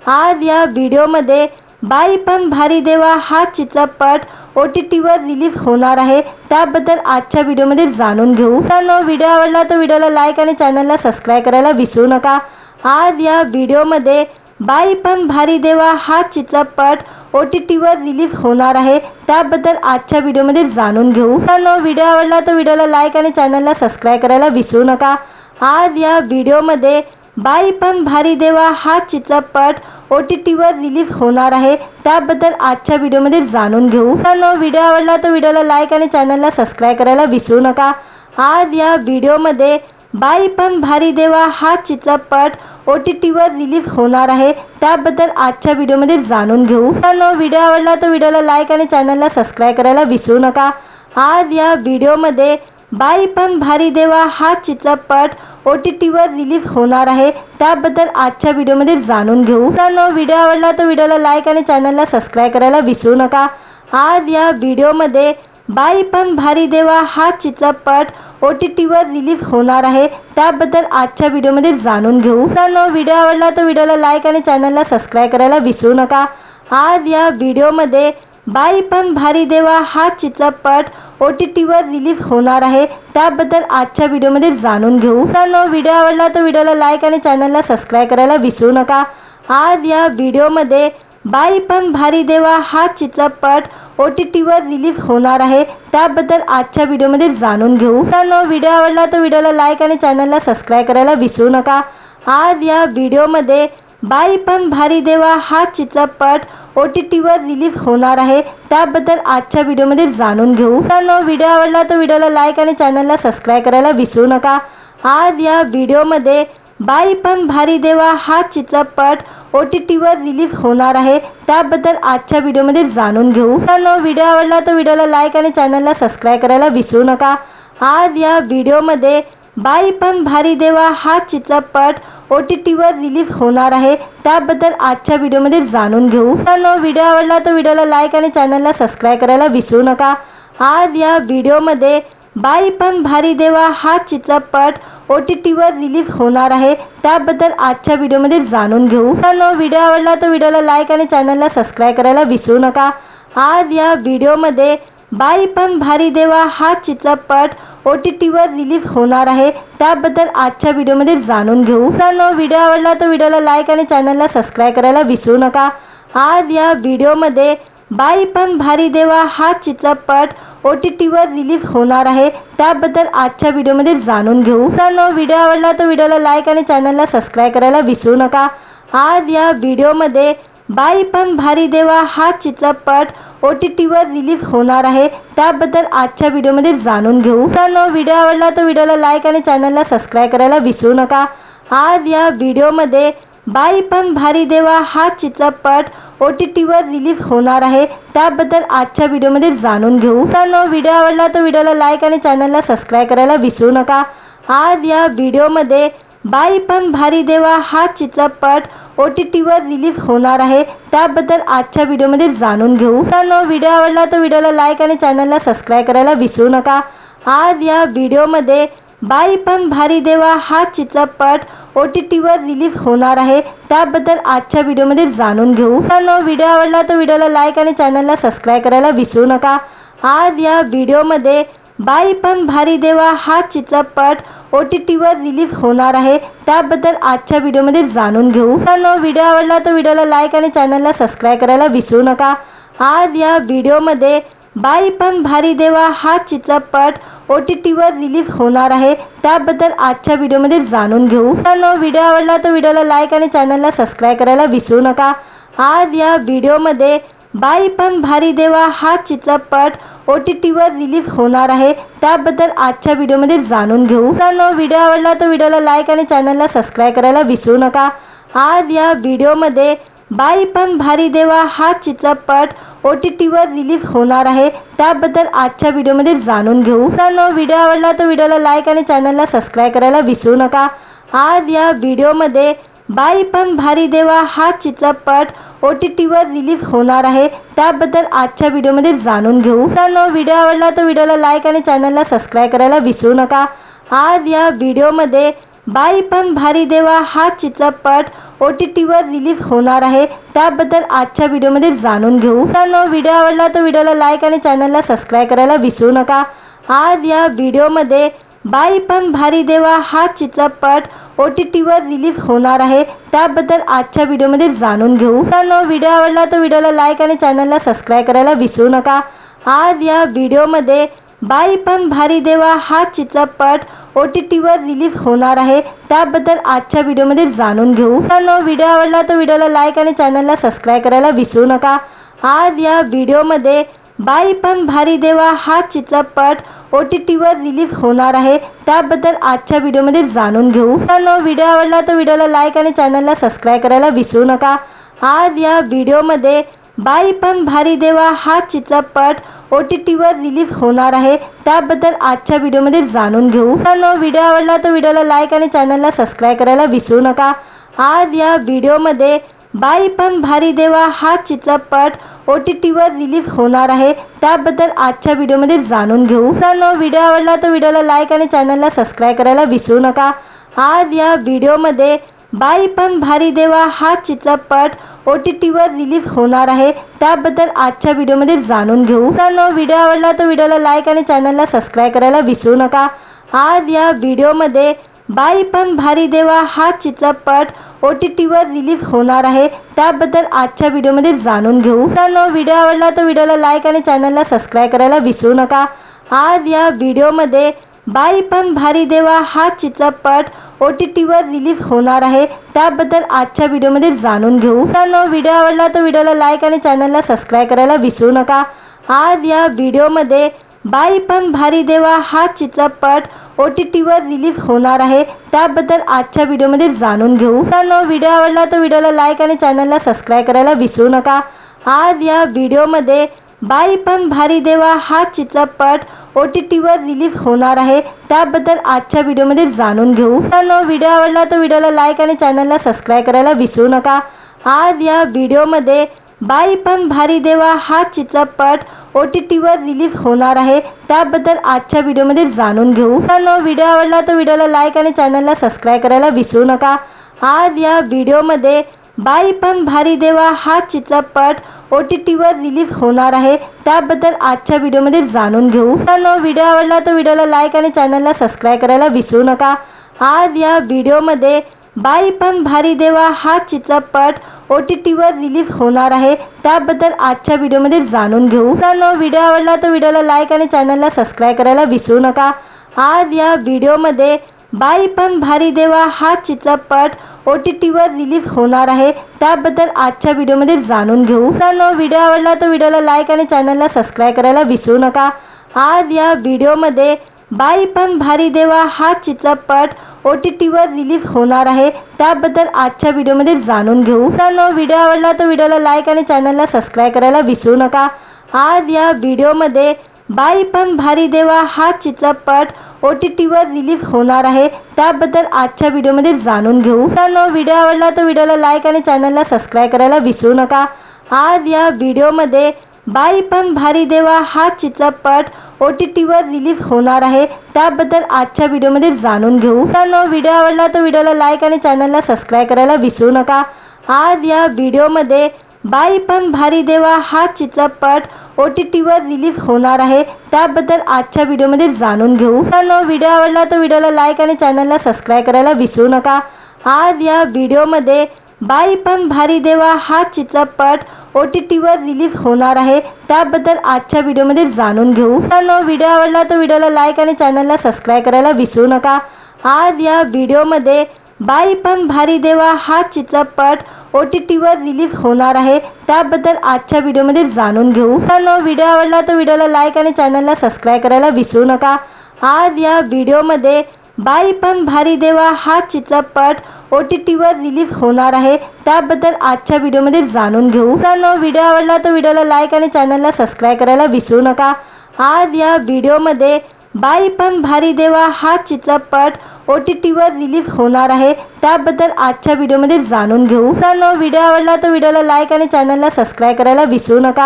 आज या व्हिडिओमध्ये बाई पण भारी देवा हा चित्रपट OTTवर रिलीज होणार आहे, त्याबद्दल आजच्या व्हिडिओमध्ये जाणून घेऊ। मित्रांनो, व्हिडिओ आवडला तर व्हिडिओला लाईक आणि चॅनलला सबस्क्राईब करायला विसरू नका। आज या व्हिडिओमध्ये बाई पण भारी देवा हा चित्रपट OTTवर रिलीज होणार आहे, त्याबद्दल आजच्या व्हिडिओमध्ये जाणून घेऊ। मित्रांनो, व्हिडिओ आवडला तर व्हिडिओला लाईक आणि चॅनलला सबस्क्राईब करायला विसरू नका। आज या व्हिडिओमध्ये बाई पण भारी देवा हा चित्रपट OTTवर रिलीज होणार आहे, त्याबद्दल आजच्या व्हिडिओमध्ये जाणून घेऊ। मित्रांनो, व्हिडिओ आवडला तर व्हिडिओला लाईक आणि चॅनलला सबस्क्राईब करायला विसरू नका। आज या व्हिडिओमध्ये बाई पण भारी देवा हा चित्रपट OTTवर रिलीज होणार आहे, त्याबद्दल आजच्या व्हिडिओमध्ये जाणून घेऊ। मित्रांनो, व्हिडिओ आवडला तर व्हिडिओला लाईक आणि चॅनलला सबस्क्राईब करायला विसरू नका। आज या व्हिडिओमध्ये बाई पण भारी देवा हा चित्रपट OTTवर रिलीज होणार आहे, त्याबद्दल आजच्या व्हिडिओमध्ये जाणून घेऊ। मित्रांनो, व्हिडिओ आवडला तर व्हिडिओला लाईक आणि चॅनलला सबस्क्राईब करायला विसरू नका। आज या व्हिडिओमध्ये बाई पण भारी देवा हा चित्रपट OTTवर रिलीज होणार आहे, त्याबद्दल आजच्या व्हिडिओमध्ये जाणून घेऊ। मित्रांनो, व्हिडिओ आवडला तर व्हिडिओला लाईक आणि चॅनलला सबस्क्राईब करायला विसरू नका। आज या व्हिडिओमध्ये बाई पण भारी देवा हा चित्रपट OTTवर रिलीज होणार आहे, त्याबद्दल आजच्या व्हिडिओमध्ये जाणून घेऊ। मित्रांनो, व्हिडिओ आवडला तर व्हिडिओला लाईक आणि चॅनलला सबस्क्राईब करायला विसरू नका। आज या व्हिडिओमध्ये बाई पण भारी देवा हा चित्रपट OTTवर रिलीज होणार आहे, त्याबद्दल आजच्या व्हिडिओमध्ये जाणून घेऊ। मित्रांनो, व्हिडिओ आवडला तर व्हिडिओला लाईक आणि चॅनलला सबस्क्राईब करायला विसरू नका। आज या व्हिडिओमध्ये बाई पण भारी देवा हा चित्रपट OTTवर रिलीज होणार आहे, त्याबद्दल आजच्या व्हिडिओमध्ये जाणून घेऊ। मित्रांनो, व्हिडिओ आवडला तर व्हिडिओला लाईक आणि चॅनलला सबस्क्राईब करायला विसरू नका। आज या व्हिडिओमध्ये बाई पण भारी देवा हा चित्रपट OTTवर रिलीज होणार आहे, त्याबद्दल आजच्या व्हिडिओमध्ये जाणून घेऊ। मित्रांनो, व्हिडिओ आवडला तर व्हिडिओला लाईक आणि चॅनलला सबस्क्राईब करायला विसरू नका। आज या व्हिडिओमध्ये बाई पण भारी देवा हा चित्रपट OTTवर रिलीज होणार आहे, त्याबद्दल आजच्या व्हिडिओमध्ये जाणून घेऊ। मित्रांनो, व्हिडिओ आवडला तर व्हिडिओला लाईक आणि चॅनलला सबस्क्राईब करायला विसरू नका। आज या व्हिडिओमध्ये बाई पण भारी देवा हा चित्रपट OTTवर रिलीज होणार आहे, त्याबद्दल आजच्या व्हिडिओमध्ये जाणून घेऊ। मित्रांनो, व्हिडिओ आवडला तर व्हिडिओला लाईक आणि चॅनलला सबस्क्राईब करायला विसरू नका। आज या व्हिडिओमध्ये बाई पण भारी देवा हा चित्रपट OTTवर रिलीज होणार आहे, त्याबद्दल आजच्या व्हिडिओमध्ये जाणून घेऊ. मित्रांनो, व्हिडिओ आवडला तर व्हिडिओला लाईक आणि चॅनलला सबस्क्राईब करायला विसरू नका. आज या व्हिडिओमध्ये बाई पण भारी देवा हा चित्रपट OTTवर रिलीज होणार आहे, त्याबद्दल आजच्या व्हिडिओमध्ये जाणून घेऊ. मित्रांनो, व्हिडिओ आवडला तर व्हिडिओला लाईक आणि चॅनलला सबस्क्राईब करायला विसरू नका. आज या व्हिडिओमध्ये बाई पण भारी देवा हा चित्रपट OTTवर रिलीज होणार आहे, त्याबद्दल आजच्या व्हिडिओमध्ये जाणून घेऊ. मित्रांनो, व्हिडिओ आवडला तर व्हिडिओला लाईक आणि चॅनलला सबस्क्राईब करायला विसरू नका. आज या व्हिडिओमध्ये बाई पण भारी देवा हा चित्रपट OTTवर रिलीज होणार आहे, त्याबद्दल आजच्या व्हिडिओमध्ये जाणून घेऊ. मित्रांनो, व्हिडिओ आवडला तर व्हिडिओला लाईक आणि चॅनलला सबस्क्राईब करायला विसरू नका. आज या व्हिडिओमध्ये बाई पण भारी देवा हा चित्रपट OTTवर रिलीज होणार आहे, त्याबद्दल आजच्या व्हिडिओमध्ये जाणून घेऊ. मित्रांनो, व्हिडिओ आवडला तर व्हिडिओला लाईक आणि चॅनलला सबस्क्राईब करायला विसरू नका. आज या व्हिडिओमध्ये बाई पण भारी देवा हा चित्रपट OTTवर रिलीज होणार आहे, त्याबद्दल आजच्या व्हिडिओमध्ये जाणून घेऊ. मित्रांनो, व्हिडिओ आवडला तर व्हिडिओला लाईक आणि चॅनलला सबस्क्राईब करायला विसरू नका. आज या व्हिडिओमध्ये बाई पण भारी देवा हा चित्रपट OTTवर रिलीज होणार आहे, त्याबद्दल आजच्या व्हिडिओमध्ये जाणून घेऊ. मित्रांनो, व्हिडिओ आवडला तर व्हिडिओला लाईक आणि चॅनलला सबस्क्राईब करायला विसरू नका. आज या व्हिडिओमध्ये बाई पण भारी देवा हा चित्रपट OTTवर रिलीज होणार आहे, त्याबद्दल आजच्या व्हिडिओमध्ये जाणून घेऊ. मित्रांनो, व्हिडिओ आवडला तर व्हिडिओला लाईक आणि चॅनलला सबस्क्राईब करायला विसरू नका. आज या व्हिडिओमध्ये बाई पण भारी देवा हा चित्रपट OTTवर रिलीज होणार आहे, त्याबद्दल आजच्या व्हिडिओमध्ये जाणून घेऊ. मित्रांनो, व्हिडिओ आवडला तर व्हिडिओला लाईक आणि चॅनलला सबस्क्राईब करायला विसरू नका. आज या व्हिडिओमध्ये बाई पण भारी देवा हा चित्रपट OTTवर रिलीज होणार आहे, त्याबद्दल आजच्या व्हिडिओमध्ये जाणून घेऊ. मित्रांनो, व्हिडिओ आवडला तर व्हिडिओला लाईक आणि चॅनलला सबस्क्राईब करायला विसरू नका. आज या व्हिडिओमध्ये बाई पण भारी देवा हा चित्रपट OTTवर रिलीज होणार आहे, त्याबद्दल आजच्या व्हिडिओमध्ये जाणून घेऊ. मित्रांनो, व्हिडिओ आवडला तर व्हिडिओला लाईक आणि चॅनलला सबस्क्राईब करायला विसरू नका. आज या व्हिडिओमध्ये बाई पण भारी देवा हा चित्रपट OTTवर रिलीज होणार आहे, त्याबद्दल आजच्या व्हिडिओमध्ये जाणून घेऊ. मित्रांनो, व्हिडिओ आवडला तर व्हिडिओला लाईक आणि चॅनलला सबस्क्राईब करायला विसरू नका. आज या व्हिडिओमध्ये बाई पण भारी देवा हा चित्रपट OTTवर रिलीज होणार आहे, त्याबद्दल आजच्या व्हिडिओमध्ये जाणून घेऊ. मित्रांनो, व्हिडिओ आवडला तर व्हिडिओला लाईक आणि चॅनलला सबस्क्राईब करायला विसरू नका. आज या व्हिडिओमध्ये बाई पण भारी देवा हा चित्रपट OTTवर रिलीज होणार आहे, त्याबद्दल आजच्या व्हिडिओमध्ये जाणून घेऊ. मित्रांनो, व्हिडिओ आवडला तर व्हिडिओला लाईक आणि चॅनलला सबस्क्राईब करायला विसरू नका. आज या व्हिडिओमध्ये बाई पण भारी देवा हा चित्रपट OTTवर रिलीज होणार आहे, त्याबद्दल आजच्या व्हिडिओमध्ये जाणून घेऊ. मित्रांनो, व्हिडिओ आवडला तर व्हिडिओला लाईक आणि चॅनलला सबस्क्राईब करायला विसरू नका. आज या व्हिडिओमध्ये बाई पण भारी देवा हा चित्रपट OTTवर रिलीज होणार आहे, त्याबद्दल आजच्या व्हिडिओमध्ये जाणून घेऊ. मित्रांनो, व्हिडिओ आवडला तर व्हिडिओला लाईक आणि चॅनलला सबस्क्राईब करायला विसरू नका. आज या व्हिडिओमध्ये बाई पण भारी देवा हा चित्रपट OTTवर रिलीज होणार आहे, त्याबद्दल आजच्या व्हिडिओमध्ये जाणून घेऊ. मित्रांनो, व्हिडिओ आवडला तर व्हिडिओला लाईक आणि चॅनलला सबस्क्राईब करायला विसरू नका. आज या व्हिडिओमध्ये बाई पण भारी देवा हा चित्रपट OTTवर रिलीज होणार आहे, त्याबद्दल आजच्या व्हिडिओमध्ये जाणून घेऊ. मित्रांनो, व्हिडिओ आवडला तर व्हिडिओला लाईक आणि चॅनलला सबस्क्राईब करायला विसरू नका. आज या व्हिडिओमध्ये बाई पण भारी देवा हा चित्रपट OTTवर रिलीज होणार आहे, त्याबद्दल आजच्या व्हिडिओमध्ये जाणून घेऊ. मित्रांनो, व्हिडिओ आवडला तर व्हिडिओला लाईक आणि चॅनलला सबस्क्राईब करायला विसरू नका. आज या व्हिडिओमध्ये बाई पण भारी देवा हा चित्रपट OTTवर रिलीज होणार आहे, त्याबद्दल आजच्या व्हिडिओमध्ये जाणून घेऊ. मित्रांनो, व्हिडिओ आवडला तर व्हिडिओला लाईक आणि चॅनलला सबस्क्राईब करायला विसरू नका. आज या व्हिडिओमध्ये बाई पण भारी देवा हा चित्रपट OTTवर रिलीज होणार आहे, त्याबद्दल आजच्या व्हिडिओमध्ये जाणून घेऊ. मित्रांनो, व्हिडिओ आवडला तर व्हिडिओला लाईक आणि चॅनलला सबस्क्राईब करायला विसरू नका. आज या व्हिडिओमध्ये बाई पण भारी देवा हा चित्रपट OTTवर रिलीज होणार आहे, त्याबद्दल आजच्या व्हिडिओमध्ये जाणून घेऊ. मित्रांनो, व्हिडिओ आवडला तर व्हिडिओला लाईक आणि चॅनलला सबस्क्राईब करायला विसरू नका. आज या व्हिडिओमध्ये बाई पण भारी देवा हा चित्रपट OTTवर रिलीज होणार आहे, त्याबद्दल आजच्या व्हिडिओमध्ये जाणून घेऊ. मित्रांनो, व्हिडिओ आवडला तर व्हिडिओला लाईक आणि चॅनलला सबस्क्राईब करायला विसरू नका. आज या व्हिडिओमध्ये बाई पण भारी देवा हा चित्रपट OTTवर रिलीज होणार आहे, त्याबद्दल आजच्या व्हिडिओमध्ये जाणून घेऊ. मित्रांनो, व्हिडिओ आवडला तर व्हिडिओला लाईक आणि चॅनलला सबस्क्राईब करायला विसरू नका. आज या व्हिडिओमध्ये बाई पण भारी देवा हा चित्रपट OTTवर रिलीज होणार आहे, त्याबद्दल आजच्या व्हिडिओमध्ये जाणून घेऊ. मित्रांनो, व्हिडिओ आवडला तर व्हिडिओला लाईक आणि चॅनलला सबस्क्राईब करायला विसरू नका. आज या व्हिडिओमध्ये बाई पण भारी देवा हा चित्रपट OTTवर रिलीज होणार आहे, त्याबद्दल आजच्या व्हिडिओमध्ये जाणून घेऊ. मित्रांनो, व्हिडिओ आवडला तर व्हिडिओला लाईक आणि चॅनलला सबस्क्राईब करायला विसरू नका. आज या व्हिडिओमध्ये बाई पण भारी देवा हा चित्रपट OTTवर रिलीज होणार आहे, त्याबद्दल आजच्या व्हिडिओमध्ये जाणून घेऊ. मित्रांनो, व्हिडिओ आवडला तर व्हिडिओला लाईक आणि चॅनलला सबस्क्राईब करायला विसरू नका. आज या व्हिडिओमध्ये बाई पण भारी देवा हा चित्रपट OTTवर रिलीज होणार आहे, त्याबद्दल आजच्या व्हिडिओमध्ये जाणून घेऊ. मित्रांनो, व्हिडिओ आवडला तर व्हिडिओला लाईक आणि चॅनलला सबस्क्राईब करायला विसरू नका. आज या व्हिडिओमध्ये बाई पण भारी देवा हा चित्रपट OTTवर रिलीज होणार आहे, त्याबद्दल आजच्या व्हिडिओमध्ये जाणून घेऊ. मित्रांनो, व्हिडिओ आवडला तर व्हिडिओला लाईक आणि चॅनलला सबस्क्राईब करायला विसरू नका. आज या व्हिडिओमध्ये बाई पण भारी देवा हा चित्रपट OTTवर रिलीज होणार आहे, त्याबद्दल आजच्या व्हिडिओमध्ये जाणून घेऊ. मित्रांनो, व्हिडिओ आवडला तर व्हिडिओला लाईक आणि चॅनलला सबस्क्राईब करायला विसरू नका. आज या व्हिडिओमध्ये बाई पण भारी देवा हा चित्रपट OTTवर रिलीज होणार आहे, त्याबद्दल आजच्या व्हिडिओमध्ये जाणून घेऊ. मित्रांनो, व्हिडिओ आवडला तर व्हिडिओला लाईक आणि चॅनलला सबस्क्राईब करायला विसरू नका. आज या व्हिडिओमध्ये बाई पण भारी देवा हा चित्रपट OTTवर रिलीज होणार आहे, त्याबद्दल आजच्या व्हिडिओमध्ये जाणून घेऊ. मित्रांनो, व्हिडिओ आवडला तर व्हिडिओला लाईक आणि चॅनलला सबस्क्राईब करायला विसरू नका. आज या व्हिडिओमध्ये बाई पण भारी देवा हा चित्रपट OTTवर रिलीज होणार आहे, त्याबद्दल आजच्या व्हिडिओमध्ये जाणून घेऊ. मित्रांनो, व्हिडिओ आवडला तर व्हिडिओला लाईक आणि चॅनलला सबस्क्राईब करायला विसरू नका. आज या व्हिडिओमध्ये बाई पण भारी देवा हा चित्रपट OTTवर रिलीज होणार आहे, त्याबद्दल आजच्या व्हिडिओमध्ये जाणून घेऊ. मित्रांनो, व्हिडिओ आवडला तर व्हिडिओला लाईक आणि चॅनलला सबस्क्राईब करायला विसरू नका.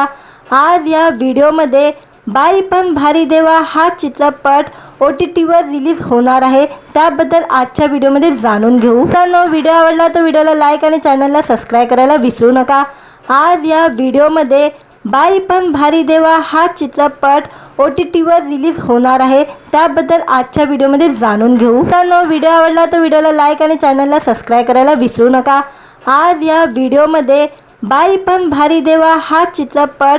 आज या व्हिडिओमध्ये बाई पण भारी देवा हा चित्रपट OTTवर रिलीज होणार आहे, त्याबद्दल आजच्या व्हिडिओमध्ये जाणून घेऊ. मित्रांनो, व्हिडिओ आवडला तर व्हिडिओला लाईक आणि चॅनलला सबस्क्राईब करायला विसरू नका. आज या व्हिडिओमध्ये बाई पण भारी देवा हा चित्रपट OTTवर रिलीज होणार आहे, त्याबद्दल आजच्या व्हिडिओमध्ये जाणून घेऊ. मित्रांनो, व्हिडिओ आवडला तर व्हिडिओला लाईक आणि चॅनलला सबस्क्राईब करायला विसरू नका. आज या व्हिडिओमध्ये बाई पण भारी देवा हा चित्रपट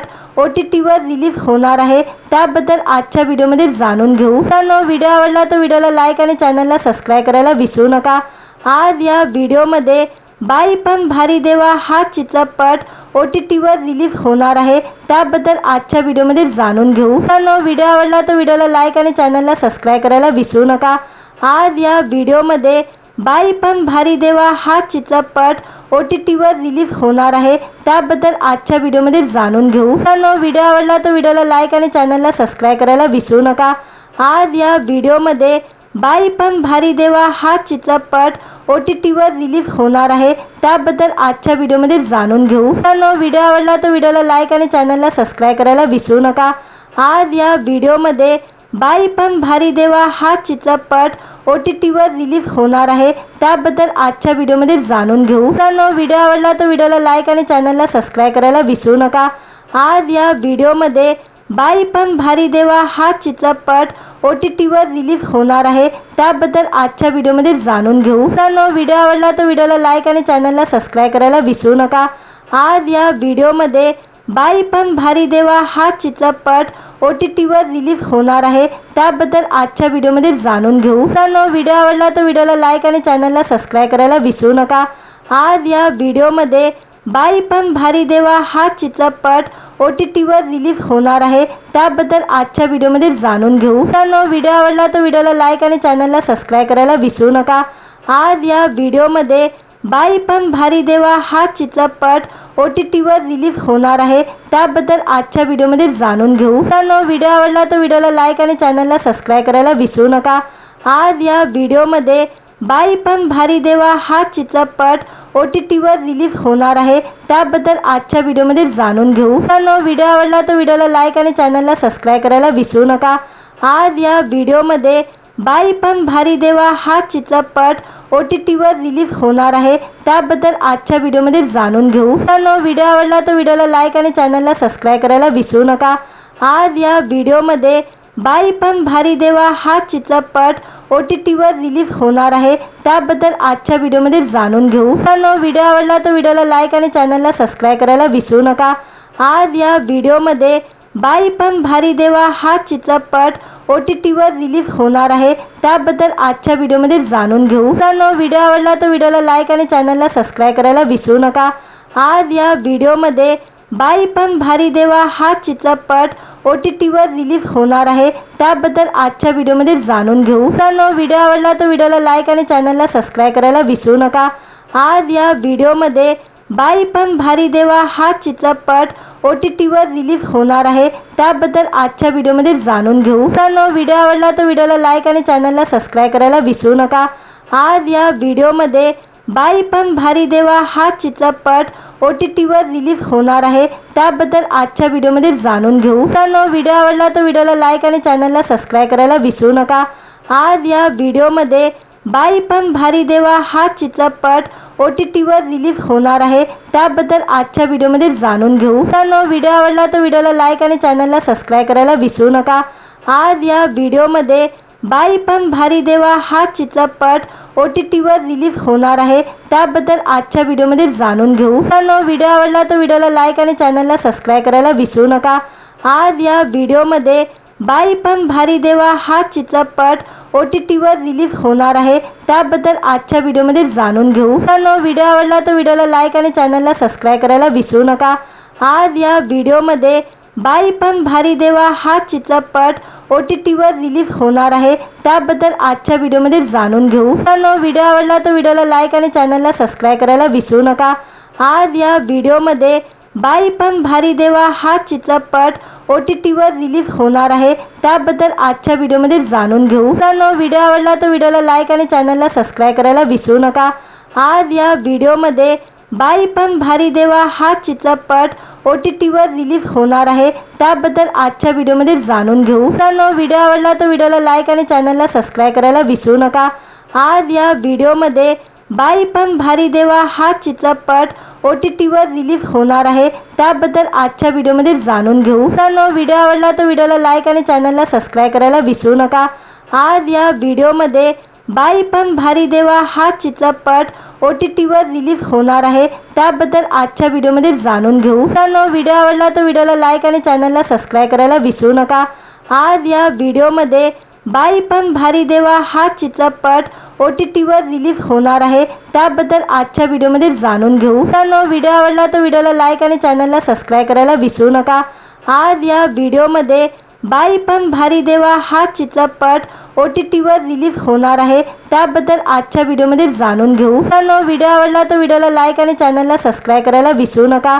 OTTवर रिलीज होणार आहे, त्याबद्दल आजच्या व्हिडिओमध्ये जाणून घेऊ. मित्रांनो, व्हिडिओ आवडला तर व्हिडिओला लाईक आणि चॅनलला सबस्क्राईब करायला विसरू नका. आज या व्हिडिओमध्ये बाई पण भारी देवा हा चित्रपट OTTवर रिलीज होणार आहे, त्याबद्दल आजच्या व्हिडिओमध्ये जाणून घेऊ. मित्रांनो, व्हिडिओ आवडला तर व्हिडिओला लाईक आणि चॅनलला सबस्क्राईब करायला विसरू नका. आज या व्हिडिओमध्ये बाई पण भारी देवा हा चित्रपट OTTवर रिलीज होणार आहे, त्याबद्दल आजच्या व्हिडिओमध्ये जाणून घेऊ. मित्रांनो, व्हिडिओ आवडला तर व्हिडिओला लाईक आणि चॅनलला सबस्क्राईब करायला विसरू नका. आज या व्हिडिओमध्ये बाई पण भारी देवा हा चित्रपट OTTवर रिलीज होणार आहे, त्याबद्दल आजच्या व्हिडिओमध्ये जाणून घेऊ. मित्रांनो, व्हिडिओ आवडला तर व्हिडिओला लाईक आणि चॅनलला सबस्क्राईब करायला विसरू नका. आज या व्हिडिओमध्ये बाई पण भारी देवा हा चित्रपट OTTवर रिलीज होणार आहे, त्याबद्दल आजच्या व्हिडिओमध्ये जाणून घेऊ. मित्रांनो, व्हिडिओ आवडला तर व्हिडिओला लाईक आणि चॅनलला सबस्क्राईब करायला विसरू नका. आज या व्हिडिओमध्ये बाई पण भारी देवा हा चित्रपट OTTवर रिलीज होणार आहे, त्याबद्दल आजच्या व्हिडिओमध्ये जाणून घेऊ. मित्रांनो, व्हिडिओ आवडला तर व्हिडिओला लाईक आणि चॅनलला सबस्क्राईब करायला विसरू नका. आज या व्हिडिओमध्ये बाई पण भारी देवा हा चित्रपट OTTवर रिलीज होणार आहे, त्याबद्दल आजच्या व्हिडिओमध्ये जाणून घेऊ. मित्रांनो, व्हिडिओ आवडला तर व्हिडिओला लाईक आणि चॅनलला सबस्क्राईब करायला विसरू नका. आज या व्हिडिओमध्ये बाई पण भारी देवा हा चित्रपट OTTवर रिलीज होणार आहे, त्याबद्दल आजच्या व्हिडिओमध्ये जाणून घेऊ. मित्रांनो, व्हिडिओ आवडला तर व्हिडिओला लाईक आणि चॅनलला सबस्क्राईब करायला विसरू नका. आज या व्हिडिओमध्ये बाई पण भारी देवा हा चित्रपट OTTवर रिलीज होणार आहे, त्याबद्दल आजच्या व्हिडिओमध्ये जाणून घेऊ. मित्रांनो, व्हिडिओ आवडला तर व्हिडिओला लाईक आणि चॅनलला सबस्क्राईब करायला विसरू नका. आज या व्हिडिओमध्ये बाई पण भारी देवा हा चित्रपट OTTवर रिलीज होणार आहे, त्याबद्दल आजच्या व्हिडिओमध्ये जाणून घेऊ. मित्रांनो, व्हिडिओ आवडला तर व्हिडिओला लाईक आणि चॅनलला सबस्क्राईब करायला विसरू नका. आज या व्हिडिओमध्ये बाई पण भारी देवा हा चित्रपट OTTवर रिलीज होणार आहे, त्याबद्दल आजच्या व्हिडिओमध्ये जाणून घेऊ. मित्रांनो, व्हिडिओ आवडला तर व्हिडिओला लाईक आणि चॅनलला सबस्क्राईब करायला विसरू नका. आज या व्हिडिओमध्ये बाई पण भारी देवा हा चित्रपट OTTवर रिलीज होणार आहे, त्याबद्दल आजच्या व्हिडिओमध्ये जाणून घेऊ. मित्रांनो, व्हिडिओ आवडला तर व्हिडिओला लाईक आणि चॅनलला सबस्क्राईब करायला विसरू नका. आज या व्हिडिओमध्ये बाई पण भारी देवा हा चित्रपट OTTवर रिलीज होणार आहे, त्याबद्दल आजच्या व्हिडिओमध्ये जाणून घेऊ. मित्रांनो, व्हिडिओ आवडला तर व्हिडिओला लाईक आणि चॅनलला सबस्क्राईब करायला विसरू नका. आज या व्हिडिओमध्ये बाई पण भारी देवा हा चित्रपट OTTवर रिलीज होणार आहे, त्याबद्दल आजच्या व्हिडिओमध्ये जाणून घेऊ. मित्रांनो, व्हिडिओ आवडला तर व्हिडिओला लाईक आणि चॅनलला सबस्क्राईब करायला विसरू नका. आज या व्हिडिओमध्ये बाई पण भारी देवा हा चित्रपट OTTवर रिलीज होणार आहे, त्याबद्दल आजच्या व्हिडिओमध्ये जाणून घेऊ. मित्रांनो, व्हिडिओ आवडला तर व्हिडिओला लाईक आणि चॅनलला सबस्क्राईब करायला विसरू नका. आज या व्हिडिओमध्ये बाई पण भारी देवा हा चित्रपट OTTवर रिलीज होणार आहे, त्याबद्दल आजच्या व्हिडिओमध्ये जाणून घेऊ. मित्रांनो, व्हिडिओ आवडला तर व्हिडिओला लाईक आणि चॅनलला सबस्क्राईब करायला विसरू नका. आज या व्हिडिओमध्ये बाई पण भारी देवा हा चित्रपट OTTवर रिलीज होणार आहे, त्याबद्दल आजच्या व्हिडिओमध्ये जाणून घेऊ. मित्रांनो, व्हिडिओ आवडला तर व्हिडिओला लाईक आणि चॅनलला सबस्क्राईब करायला विसरू नका. आज या व्हिडिओमध्ये बाई पण भारी देवा हा चित्रपट OTTवर रिलीज होणार आहे, त्याबद्दल आजच्या व्हिडिओमध्ये जाणून घेऊ. मित्रांनो, व्हिडिओ आवडला तर व्हिडिओला लाईक आणि चॅनलला सबस्क्राईब करायला विसरू नका. आज या व्हिडिओमध्ये बाई पण भारी देवा हा चित्रपट OTTवर रिलीज होणार आहे, त्याबद्दल आजच्या व्हिडिओमध्ये जाणून घेऊ. मित्रांनो, व्हिडिओ आवडला तर व्हिडिओला लाईक आणि चॅनलला सबस्क्राईब करायला विसरू नका. आज या व्हिडिओमध्ये बाई पण भारी देवा हा चित्रपट OTTवर रिलीज होणार आहे, त्याबद्दल आजच्या व्हिडिओमध्ये जाणून घेऊ. मित्रांनो, व्हिडिओ आवडला तर व्हिडिओला लाईक आणि चॅनलला सबस्क्राईब करायला विसरू नका. आज या व्हिडिओमध्ये बाई पण भारी देवा हा चित्रपट OTTवर रिलीज होणार आहे, त्याबद्दल आजच्या व्हिडिओमध्ये जाणून घेऊ. मित्रांनो, व्हिडिओ आवडला तर व्हिडिओला लाईक आणि चॅनलला सबस्क्राईब करायला विसरू नका. आज या व्हिडिओमध्ये बाई पण भारी देवा हा चित्रपट OTTवर रिलीज होणार आहे, त्याबद्दल आजच्या व्हिडिओमध्ये जाणून घेऊ. मित्रांनो, व्हिडिओ आवडला तर व्हिडिओला लाईक आणि चॅनलला सबस्क्राईब करायला विसरू नका. आज या व्हिडिओमध्ये बाई पण भारी देवा हा चित्रपट OTTवर रिलीज होणार आहे, त्याबद्दल आजच्या व्हिडिओमध्ये जाणून घेऊ. मित्रांनो, व्हिडिओ आवडला तर व्हिडिओला लाईक आणि चॅनलला सबस्क्राईब करायला विसरू नका. आज या व्हिडिओमध्ये बाई पण भारी देवा हा चित्रपट OTTवर रिलीज होणार आहे, त्याबद्दल आजच्या व्हिडिओमध्ये जाणून घेऊ. मित्रांनो, व्हिडिओ आवडला तर व्हिडिओला लाईक आणि चॅनलला सबस्क्राईब करायला विसरू नका. आज या व्हिडिओमध्ये बाई पण भारी देवा हा चित्रपट OTTवर रिलीज होणार आहे, त्याबद्दल आजच्या व्हिडिओमध्ये जाणून घेऊ. मित्रांनो, व्हिडिओ आवडला तर व्हिडिओला लाईक आणि चॅनलला सबस्क्राईब करायला विसरू नका. आज या व्हिडिओमध्ये बाई पण भारी देवा हा चित्रपट OTTवर रिलीज होणार आहे, त्याबद्दल आजच्या व्हिडिओमध्ये जाणून घेऊ. मित्रांनो, व्हिडिओ आवडला तर व्हिडिओला लाईक आणि चॅनलला सबस्क्राईब करायला विसरू नका.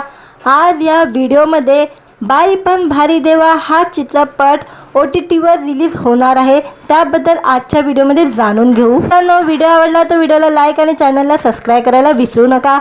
आज या व्हिडिओमध्ये बाई पण भारी देवा हा चित्रपट OTTवर रिलीज होणार आहे, त्याबद्दल आजच्या व्हिडिओमध्ये जाणून घेऊ. मित्रांनो, व्हिडिओ आवडला तर व्हिडिओला लाईक आणि चॅनलला सबस्क्राईब करायला विसरू नका.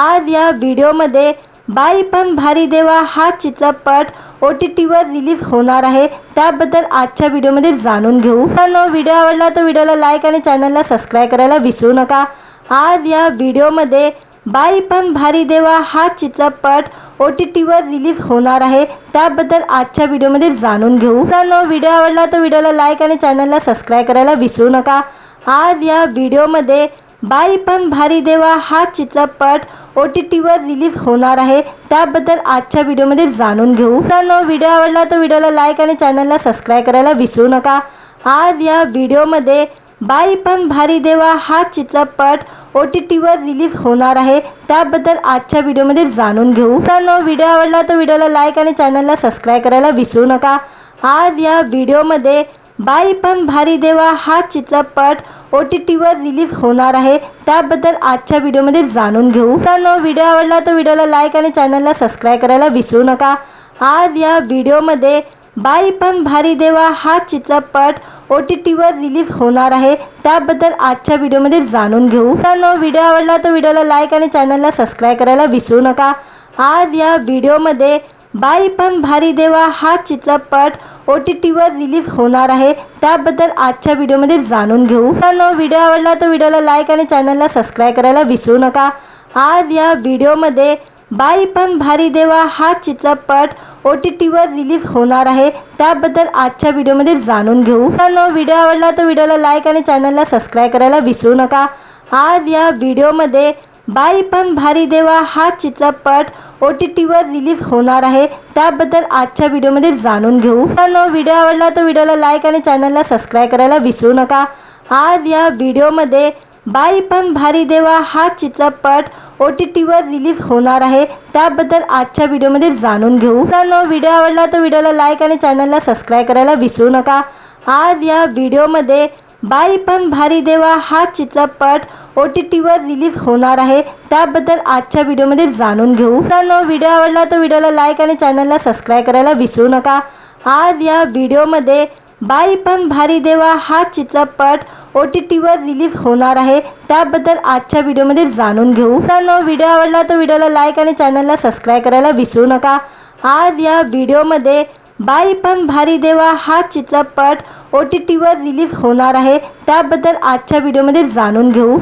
आज या व्हिडिओमध्ये बाई पण भारी देवा हा चित्रपट OTTवर रिलीज होणार आहे, त्याबद्दल आजच्या व्हिडिओमध्ये जाणून घेऊ. मित्रांनो, व्हिडिओ आवडला तर व्हिडिओला लाईक आणि चॅनलला सबस्क्राईब करायला विसरू नका. आज या व्हिडिओमध्ये बाई पण भारी देवा हा चित्रपट OTTवर रिलीज होणार आहे, त्याबद्दल आजच्या व्हिडिओमध्ये जाणून घेऊ. मित्रांनो, व्हिडिओ आवडला तर व्हिडिओला लाईक आणि चॅनलला सबस्क्राईब करायला विसरू नका. आज या व्हिडिओमध्ये बाई पण भारी देवा हा चित्रपट OTTवर रिलीज होणार आहे, त्याबद्दल आजच्या व्हिडिओमध्ये जाणून घेऊ. मित्रांनो, व्हिडिओ आवडला तर व्हिडिओला लाईक आणि चॅनलला सबस्क्राईब करायला विसरू नका. आज या व्हिडिओमध्ये बाई पण भारी देवा हा चित्रपट OTTवर रिलीज होणार आहे, त्याबद्दल आजच्या व्हिडिओमध्ये जाणून घेऊ. मित्रांनो, व्हिडिओ आवडला तर व्हिडिओला लाईक आणि चॅनलला सबस्क्राईब करायला विसरू नका. आज या व्हिडिओमध्ये बाई पण भारी देवा हा चित्रपट OTTवर रिलीज होणार आहे, त्याबद्दल आजच्या व्हिडिओमध्ये जाणून घेऊ. मित्रांनो, व्हिडिओ आवडला तर व्हिडिओला लाईक आणि चॅनलला सबस्क्राईब करायला विसरू नका. आज या व्हिडिओमध्ये बाई पण भारी देवा हा चित्रपट OTTवर रिलीज होणार आहे, त्याबद्दल आजच्या व्हिडिओमध्ये जाणून घेऊ. मित्रांनो, व्हिडिओ आवडला तर व्हिडिओला लाईक आणि चॅनलला सबस्क्राईब करायला विसरू नका. आज या व्हिडिओमध्ये बाई पण भारी देवा हा चित्रपट OTTवर रिलीज होणार आहे, त्याबद्दल आजच्या व्हिडिओमध्ये जाणून घेऊ. मित्रांनो, व्हिडिओ आवडला तर व्हिडिओला लाईक आणि चॅनलला सबस्क्राईब करायला विसरू नका. आज या व्हिडिओमध्ये बाई पण भारी देवा हा चित्रपट OTTवर रिलीज होणार आहे, त्याबद्दल आजच्या व्हिडिओमध्ये जाणून घेऊ. मित्रांनो, व्हिडिओ आवडला तर व्हिडिओला लाईक आणि चॅनलला सबस्क्राईब करायला विसरू नका. आज या व्हिडिओमध्ये बाई पण भारी देवा हा चित्रपट OTTवर रिलीज होणार आहे, त्याबद्दल आजच्या व्हिडिओमध्ये जाणून घेऊ. मित्रांनो, व्हिडिओ आवडला तर व्हिडिओला लाईक आणि चॅनलला सबस्क्राईब करायला विसरू नका. आज या व्हिडिओमध्ये बाई पण भारी देवा हा चित्रपट OTTवर रिलीज होणार आहे, त्याबद्दल आजच्या व्हिडिओमध्ये जाणून घेऊ. मित्रांनो, व्हिडिओ आवडला तर व्हिडिओला लाईक आणि चॅनलला सबस्क्राईब करायला विसरू नका. आज या व्हिडिओमध्ये बाई पण भारी देवा हा चित्रपट OTTवर रिलीज होणार आहे, त्याबद्दल आजच्या व्हिडिओमध्ये जाणून घेऊ. मित्रांनो, व्हिडिओ आवडला तर व्हिडिओला लाईक आणि चॅनलला सबस्क्राईब करायला विसरू नका. आज या व्हिडिओमध्ये बाई पण भारी देवा हा चित्रपट OTTवर रिलीज होणार आहे, त्याबद्दल आजच्या व्हिडिओमध्ये जाणून घेऊ. मित्रांनो, व्हिडिओ आवडला तर व्हिडिओला लाईक आणि चॅनलला सबस्क्राईब करायला विसरू नका. आज या व्हिडिओमध्ये बाई पण भारी देवा हा चित्रपट OTTवर रिलीज होणार आहे, त्याबद्दल आजच्या व्हिडिओमध्ये जाणून घेऊ.